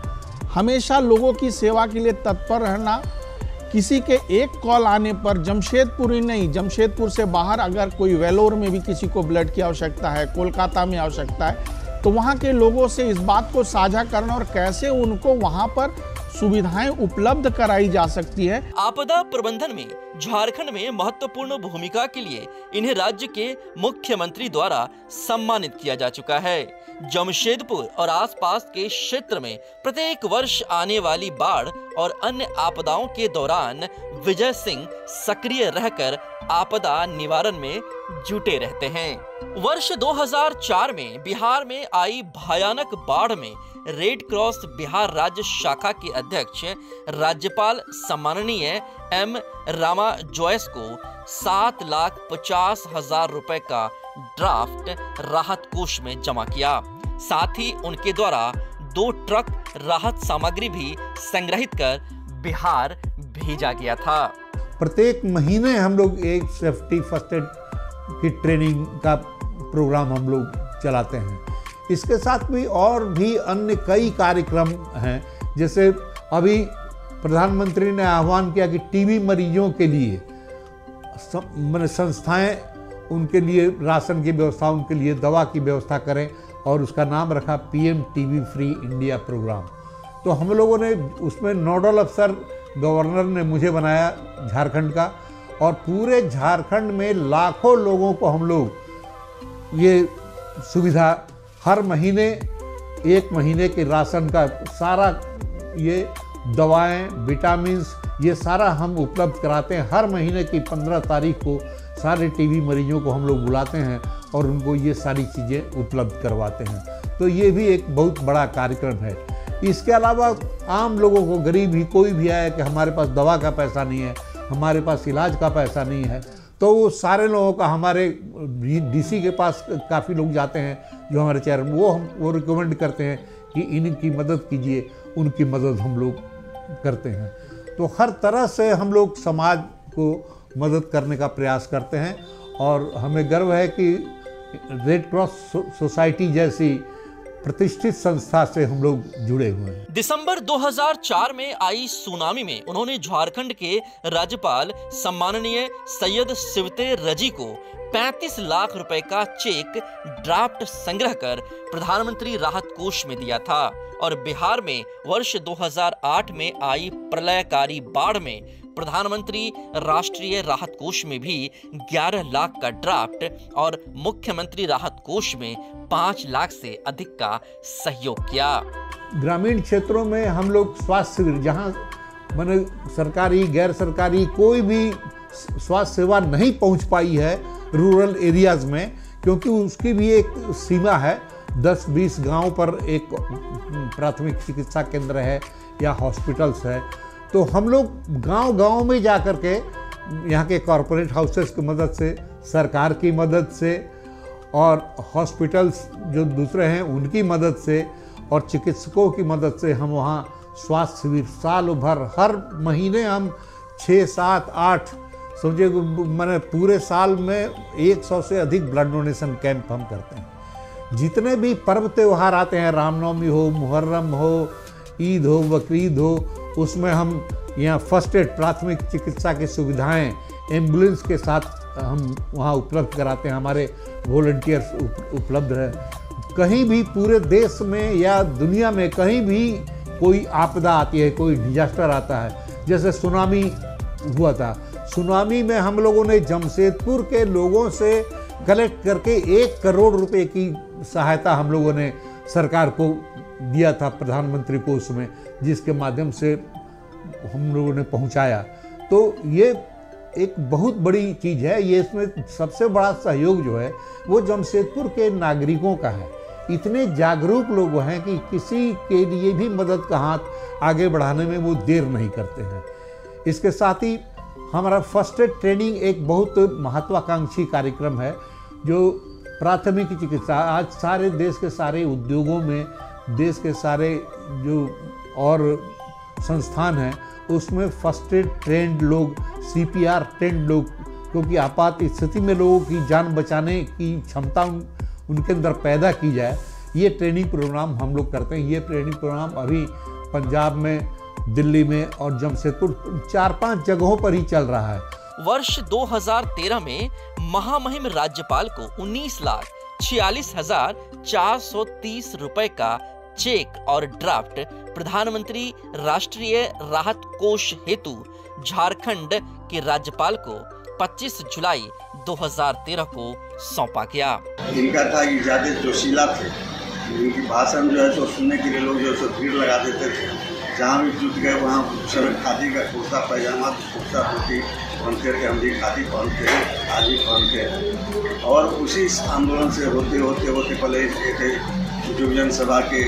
हमेशा लोगों की सेवा के लिए तत्पर रहना, किसी के एक कॉल आने पर, जमशेदपुर ही नहीं, जमशेदपुर से बाहर अगर कोई वेलोर में भी किसी को ब्लड की आवश्यकता है, कोलकाता में आवश्यकता है, तो वहाँ के लोगों से इस बात को साझा करना और कैसे उनको वहाँ पर सुविधाएं उपलब्ध कराई जा सकती है। आपदा प्रबंधन में झारखंड में महत्वपूर्ण भूमिका के लिए इन्हें राज्य के मुख्यमंत्री द्वारा सम्मानित किया जा चुका है। जमशेदपुर और आसपास के क्षेत्र में प्रत्येक वर्ष आने वाली बाढ़ और अन्य आपदाओं के दौरान विजय सिंह सक्रिय रहकर आपदा निवारण में जुटे रहते हैं। वर्ष 2004 में बिहार में आई भयानक बाढ़ में रेड क्रॉस बिहार राज्य शाखा के अध्यक्ष राज्यपाल सम्माननीय एम रामा जोइस को 7,50,000 रुपए का ड्राफ्ट राहत कोष में जमा किया। साथ ही उनके द्वारा 2 ट्रक राहत सामग्री भी संग्रहित कर बिहार भेजा गया था। प्रत्येक महीने हम लोग एक सेफ्टी फर्स्ट एड की ट्रेनिंग का प्रोग्राम हम लोग चलाते हैं। इसके साथ भी अन्य कई कार्यक्रम हैं। जैसे अभी प्रधानमंत्री ने आह्वान किया कि टीबी मरीजों के लिए संस्थाएं उनके लिए राशन की व्यवस्था, उनके लिए दवा की व्यवस्था करें, और उसका नाम रखा PM TB free India program. तो हम लोगों ने उसमें नोडल अफसर गवर्नर ने मुझे बनाया झारखंड का, और पूरे झारखंड में लाखों लोगों को हम लोग ये सुविधा हर महीने 1 महीने के राशन का सारा, ये दवाएं, विटामिन्स, ये सारा हम उपलब्ध कराते हैं। हर महीने की 15 तारीख को सारे टीबी मरीजों को हम लोग बुलाते हैं और उनको ये सारी चीज़ें उपलब्ध करवाते हैं। तो ये भी एक बहुत बड़ा कार्यक्रम है। इसके अलावा आम लोगों को, गरीब ही कोई भी आया कि हमारे पास दवा का पैसा नहीं है, हमारे पास इलाज का पैसा नहीं है, तो वो सारे लोगों का, हमारे DC के पास काफ़ी लोग जाते हैं जो हमारे चेयरमैन, वो रिकमेंड करते हैं कि इनकी मदद कीजिए, उनकी मदद हम लोग करते हैं। तो हर तरह से हम लोग समाज को मदद करने का प्रयास करते हैं, और हमें गर्व है कि रेड क्रॉस सोसाइटी जैसी प्रतिष्ठित संस्था से हम लोग जुड़े हुए हैं। दिसंबर 2004 में आई सुनामी में उन्होंने झारखंड के राज्यपाल सम्माननीय सैयद शिवते रजी को 35 लाख रुपए का चेक ड्राफ्ट संग्रह कर प्रधानमंत्री राहत कोष में दिया था। और बिहार में वर्ष 2008 में आई प्रलयकारी बाढ़ में प्रधानमंत्री राष्ट्रीय राहत कोष में भी 11 लाख का ड्राफ्ट और मुख्यमंत्री राहत कोष में 5 लाख से अधिक का सहयोग किया। ग्रामीण क्षेत्रों में हम लोग स्वास्थ्य शिविर, जहाँ माने सरकारी गैर सरकारी कोई भी स्वास्थ्य सेवा नहीं पहुँच पाई है रूरल एरियाज में, क्योंकि उसकी भी एक सीमा है। 10-20 गांव पर एक प्राथमिक चिकित्सा केंद्र है या हॉस्पिटल्स है। तो हम लोग गांव-गांव में जा कर के यहाँ के कॉरपोरेट हाउसेस की मदद से, सरकार की मदद से और हॉस्पिटल्स जो दूसरे हैं उनकी मदद से और चिकित्सकों की मदद से हम वहाँ स्वास्थ्य शिविर साल भर, हर महीने हम 6, 7, 8 समझे मैंने पूरे साल में 100 से अधिक ब्लड डोनेशन कैंप हम करते हैं। जितने भी पर्व त्यौहार आते हैं, रामनवमी हो, मुहर्रम हो, ईद हो, बकरीद हो, उसमें हम यहाँ फर्स्ट एड प्राथमिक चिकित्सा की सुविधाएं एम्बुलेंस के साथ हम वहाँ उपलब्ध कराते हैं। हमारे वॉलंटियर्स उपलब्ध है। कहीं भी पूरे देश में या दुनिया में कहीं भी कोई आपदा आती है, कोई डिजास्टर आता है, जैसे सुनामी हुआ था, सुनामी में हम लोगों ने जमशेदपुर के लोगों से कलेक्ट करके 1 करोड़ रुपए की सहायता हम लोगों ने सरकार को दिया था, प्रधानमंत्री को उसमें, जिसके माध्यम से हम लोगों ने पहुंचाया। तो ये एक बहुत बड़ी चीज़ है। ये इसमें सबसे बड़ा सहयोग जो है वो जमशेदपुर के नागरिकों का है। इतने जागरूक लोग हैं कि किसी के लिए भी मदद का हाथ आगे बढ़ाने में वो देर नहीं करते हैं। इसके साथ ही हमारा फर्स्ट एड ट्रेनिंग एक बहुत महत्वाकांक्षी कार्यक्रम है, जो प्राथमिक चिकित्सा आज सारे देश के सारे उद्योगों में, देश के सारे जो और संस्थान हैं उसमें फर्स्ट एड ट्रेंड लोग, CPR ट्रेंड लोग, क्योंकि आपात स्थिति में लोगों की जान बचाने की क्षमता उनके अंदर पैदा की जाए, ये ट्रेनिंग प्रोग्राम हम लोग करते हैं। ये ट्रेनिंग प्रोग्राम अभी पंजाब में, दिल्ली में और जमशेदपुर 4-5 जगहों पर ही चल रहा है। वर्ष 2013 में महामहिम राज्यपाल को 19,46,430 रुपए का चेक और ड्राफ्ट प्रधानमंत्री राष्ट्रीय राहत कोष हेतु झारखंड के राज्यपाल को 25 जुलाई 2013 को सौंपा गया। इनका था कि ज्यादा जोशीला थे, इनकी भाषण जो है तो सुनने के लिए लोग जो है भीड़ लगा देते थे। जहाँ भी जुट गए वहाँ सब खादी का कुर्ता पैजामा, कुर्ता धोती पहनते थे, हम भी खादी पहनते हैं, आज भी पहनते हैं। और उसी आंदोलन से होते होते होते पहले डिवीजन सभा के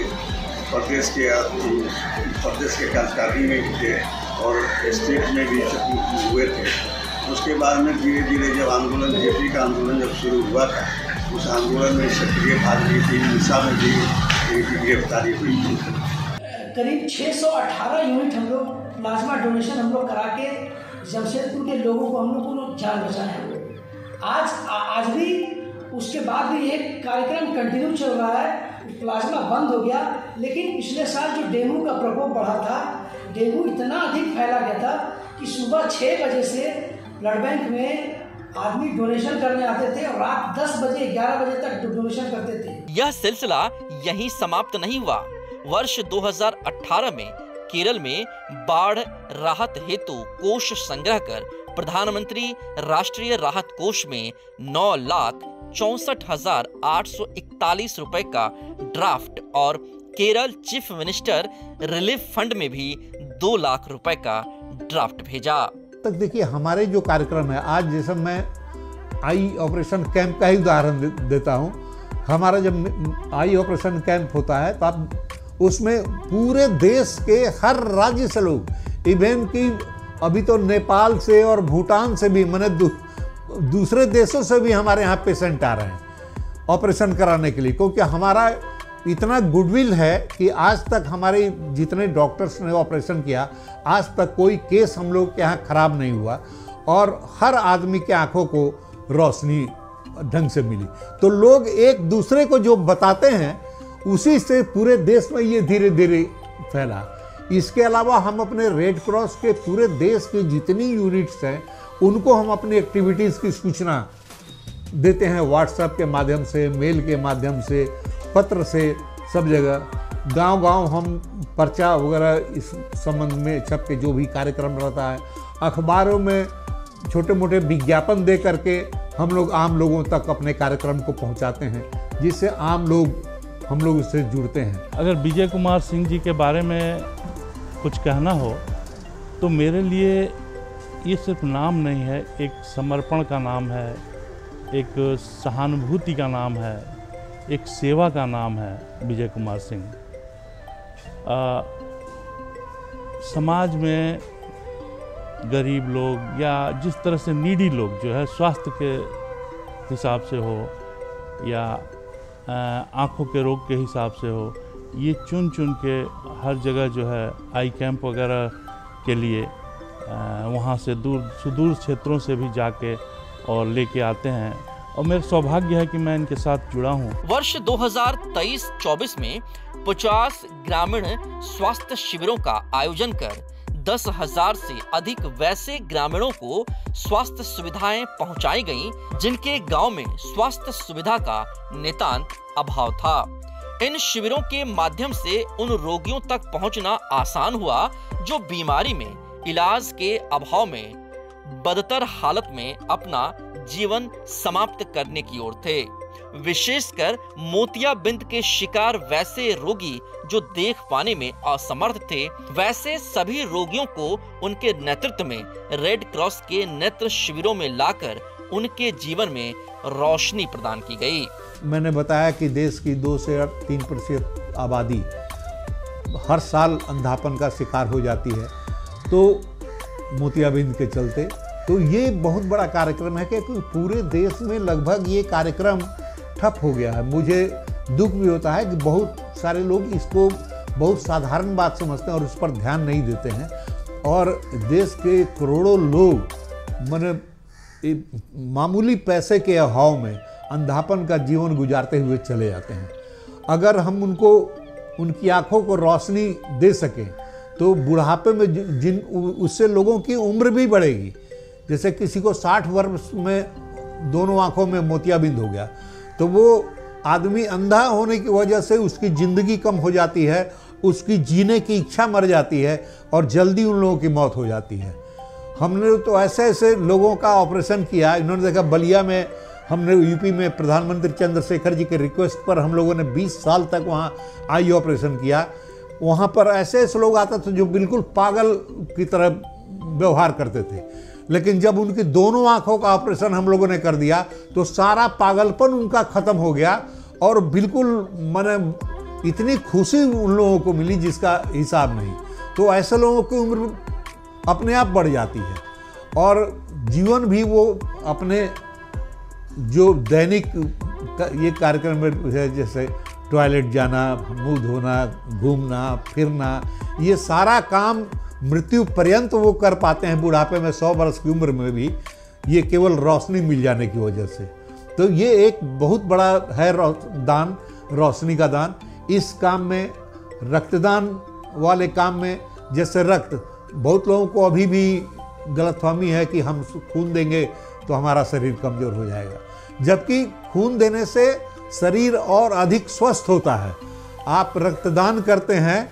प्रदेश के कार्यकारिणी में भी थे और स्टेट में भी हुए थे। उसके बाद में धीरे धीरे जब आंदोलन, जेपी का आंदोलन जब शुरू हुआ था, उस आंदोलन में सक्रिय भाग ली थी। निशा में भी इनकी गिरफ्तारी हुई थी। करीब 618 यूनिट हम लोग प्लाज्मा डोनेशन हम लोग करा के जमशेदपुर के लोगों को हम लोग को जान बचाए हैं। आज भी उसके बाद भी एक कार्यक्रम कंटिन्यू चल रहा है। प्लाज्मा बंद हो गया, लेकिन पिछले साल जो डेंगू का प्रकोप बढ़ा था, डेंगू इतना अधिक फैला गया था कि सुबह 6 बजे से ब्लड बैंक में आदमी डोनेशन करने आते थे और रात 10 बजे 11 बजे तक डोनेशन करते थे। यह सिलसिला यहीं समाप्त नहीं हुआ। वर्ष 2018 में केरल में बाढ़ राहत हेतु कोष संग्रह कर प्रधानमंत्री राष्ट्रीय राहत कोष में 9,64,841 रुपए का ड्राफ्ट और Kerala chief minister relief fund में भी 2 लाख रुपए का ड्राफ्ट भेजा। तक देखिए हमारे जो कार्यक्रम है, आज जैसे मैं आई ऑपरेशन कैंप का ही उदाहरण देता हूँ। हमारा जब आई ऑपरेशन कैंप होता है तो आप उसमें पूरे देश के हर राज्य से लोग, इवन कि अभी तो नेपाल से और भूटान से भी, मैंने दूसरे देशों से भी हमारे यहाँ पेशेंट आ रहे हैं ऑपरेशन कराने के लिए, क्योंकि हमारा इतना गुडविल है कि आज तक हमारे जितने डॉक्टर्स ने ऑपरेशन किया, आज तक कोई केस हम लोग के यहाँ खराब नहीं हुआ और हर आदमी के आंखों को रोशनी ढंग से मिली। तो लोग एक दूसरे को जो बताते हैं उसी से पूरे देश में ये धीरे धीरे फैला। इसके अलावा हम अपने रेड क्रॉस के पूरे देश की जितनी यूनिट्स हैं उनको हम अपनी एक्टिविटीज़ की सूचना देते हैं, व्हाट्सएप के माध्यम से, मेल के माध्यम से, पत्र से, सब जगह गांव-गांव हम पर्चा वगैरह इस संबंध में छप के जो भी कार्यक्रम रहता है, अखबारों में छोटे मोटे विज्ञापन दे करके हम लोग आम लोगों तक अपने कार्यक्रम को पहुंचाते हैं, जिससे आम लोग हम लोग उससे जुड़ते हैं। अगर विजय कुमार सिंह जी के बारे में कुछ कहना हो तो मेरे लिए ये सिर्फ नाम नहीं है, एक समर्पण का नाम है, एक सहानुभूति का नाम है, एक सेवा का नाम है विजय कुमार सिंह। समाज में गरीब लोग या जिस तरह से नीडी लोग जो है स्वास्थ्य के हिसाब से हो या आँखों के रोग के हिसाब से हो, ये चुन चुन के हर जगह जो है आई कैंप वगैरह के लिए वहाँ से सुदूर क्षेत्रों से भी जाके और लेके आते हैं और मेरा सौभाग्य है कि मैं इनके साथ जुड़ा हूँ। वर्ष 2023-24 में 50 ग्रामीण स्वास्थ्य शिविरों का आयोजन कर 10,000 से अधिक वैसे ग्रामीणों को स्वास्थ्य सुविधाएं पहुंचाई गईं, जिनके गांव में स्वास्थ्य सुविधा का नितांत अभाव था। इन शिविरों के माध्यम से उन रोगियों तक पहुंचना आसान हुआ जो बीमारी में इलाज के अभाव में बदतर हालत में अपना जीवन समाप्त करने की ओर थे। विशेषकर मोतियाबिंद के शिकार वैसे रोगी जो देख पाने में असमर्थ थे, वैसे सभी रोगियों को उनके नेतृत्व में रेड क्रॉस के नेत्र शिविरों में लाकर उनके जीवन में रोशनी प्रदान की गई। मैंने बताया कि देश की 2 से 3% आबादी हर साल अंधापन का शिकार हो जाती है, तो मोतियाबिंद के चलते तो ये बहुत बड़ा कार्यक्रम है कि पूरे देश में लगभग ये कार्यक्रम ठप हो गया है। मुझे दुख भी होता है कि बहुत सारे लोग इसको बहुत साधारण बात समझते हैं और उस पर ध्यान नहीं देते हैं और देश के करोड़ों लोग माने मामूली पैसे के अभाव में अंधापन का जीवन गुजारते हुए चले जाते हैं। अगर हम उनको उनकी आंखों को रोशनी दे सकें तो बुढ़ापे में उससे लोगों की उम्र भी बढ़ेगी। जैसे किसी को 60 वर्ष में दोनों आंखों में मोतियाबिंद हो गया तो वो आदमी अंधा होने की वजह से उसकी ज़िंदगी कम हो जाती है, उसकी जीने की इच्छा मर जाती है और जल्दी उन लोगों की मौत हो जाती है। हमने तो ऐसे ऐसे लोगों का ऑपरेशन किया। इन्होंने देखा बलिया में, हमने यूपी में प्रधानमंत्री चंद्रशेखर जी के रिक्वेस्ट पर हम लोगों ने 20 साल तक वहाँ आई ऑपरेशन किया। वहाँ पर ऐसे ऐसे लोग आते थे जो बिल्कुल पागल की तरह व्यवहार करते थे, लेकिन जब उनकी दोनों आंखों का ऑपरेशन हम लोगों ने कर दिया तो सारा पागलपन उनका ख़त्म हो गया और बिल्कुल माने इतनी खुशी उन लोगों को मिली जिसका हिसाब नहीं। तो ऐसे लोगों की उम्र अपने आप बढ़ जाती है और जीवन भी वो अपने जो दैनिक ये कार्यक्रम में जैसे टॉयलेट जाना, मुंह धोना, घूमना फिरना, ये सारा काम मृत्यु पर्यंत वो कर पाते हैं। बुढ़ापे में 100 वर्ष की उम्र में भी ये केवल रोशनी मिल जाने की वजह से। तो ये एक बहुत बड़ा है दान, रोशनी का दान। इस काम में, रक्तदान वाले काम में, जैसे रक्त, बहुत लोगों को अभी भी गलतफहमी है कि हम खून देंगे तो हमारा शरीर कमज़ोर हो जाएगा, जबकि खून देने से शरीर और अधिक स्वस्थ होता है। आप रक्तदान करते हैं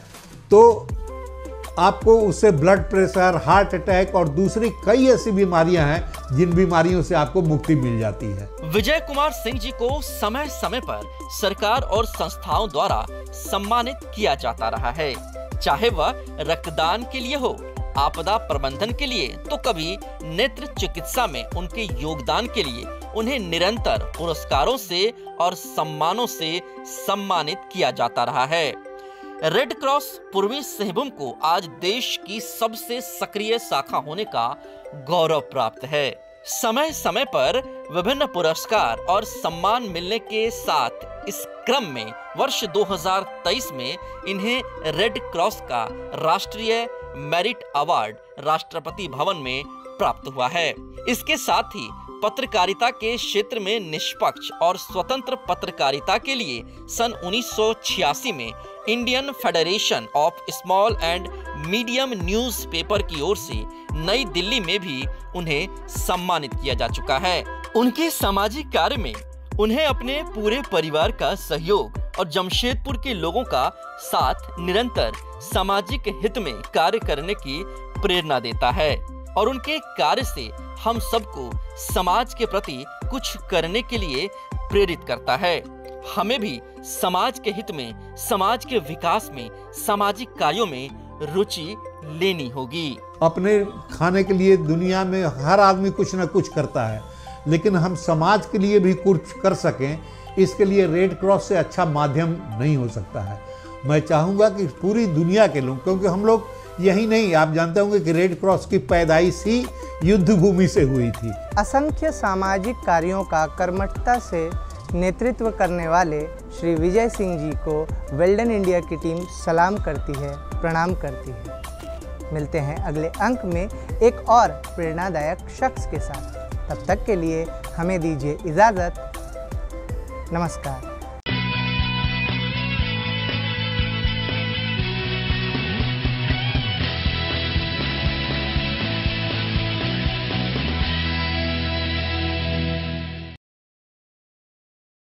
तो आपको उससे ब्लड प्रेशर, हार्ट अटैक और दूसरी कई ऐसी बीमारियां हैं जिन बीमारियों से आपको मुक्ति मिल जाती है। विजय कुमार सिंह जी को समय समय पर सरकार और संस्थाओं द्वारा सम्मानित किया जाता रहा है, चाहे वह रक्तदान के लिए हो, आपदा प्रबंधन के लिए, तो कभी नेत्र चिकित्सा में उनके योगदान के लिए उन्हें निरंतर पुरस्कारों से और सम्मानों से सम्मानित किया जाता रहा है। रेड क्रॉस पूर्वी सिंहभूम को आज देश की सबसे सक्रिय शाखा होने का गौरव प्राप्त है। समय समय पर विभिन्न पुरस्कार और सम्मान मिलने के साथ इस क्रम में वर्ष 2023 में इन्हें रेड क्रॉस का राष्ट्रीय मेरिट अवार्ड राष्ट्रपति भवन में प्राप्त हुआ है। इसके साथ ही पत्रकारिता के क्षेत्र में निष्पक्ष और स्वतंत्र पत्रकारिता के लिए सन 1986 में Indian federation of small and medium news paper की ओर से नई दिल्ली में भी उन्हें सम्मानित किया जा चुका है। उनके सामाजिक कार्य में उन्हें अपने पूरे परिवार का सहयोग और जमशेदपुर के लोगों का साथ निरंतर सामाजिक हित में कार्य करने की प्रेरणा देता है और उनके कार्य से हम सबको समाज के प्रति कुछ करने के लिए प्रेरित करता है। हमें भी समाज के हित में, समाज के विकास में, सामाजिक कार्यों में रुचि लेनी होगी। अपने खाने के लिए दुनिया में हर आदमी कुछ न कुछ करता है, लेकिन हम समाज के लिए भी कुछ कर सकें, इसके लिए रेड क्रॉस से अच्छा माध्यम नहीं हो सकता है। मैं चाहूँगा कि पूरी दुनिया के लोग, क्योंकि हम लोग यही नहीं, आप जानते होंगे कि रेड क्रॉस की पैदाइश ही युद्ध भूमि से हुई थी। असंख्य सामाजिक कार्यों का कर्मठता से नेतृत्व करने वाले श्री विजय सिंह जी को वेल्डन इंडिया की टीम सलाम करती है, प्रणाम करती है। मिलते हैं अगले अंक में एक और प्रेरणादायक शख्स के साथ। तब तक के लिए हमें दीजिए इजाज़त। नमस्कार।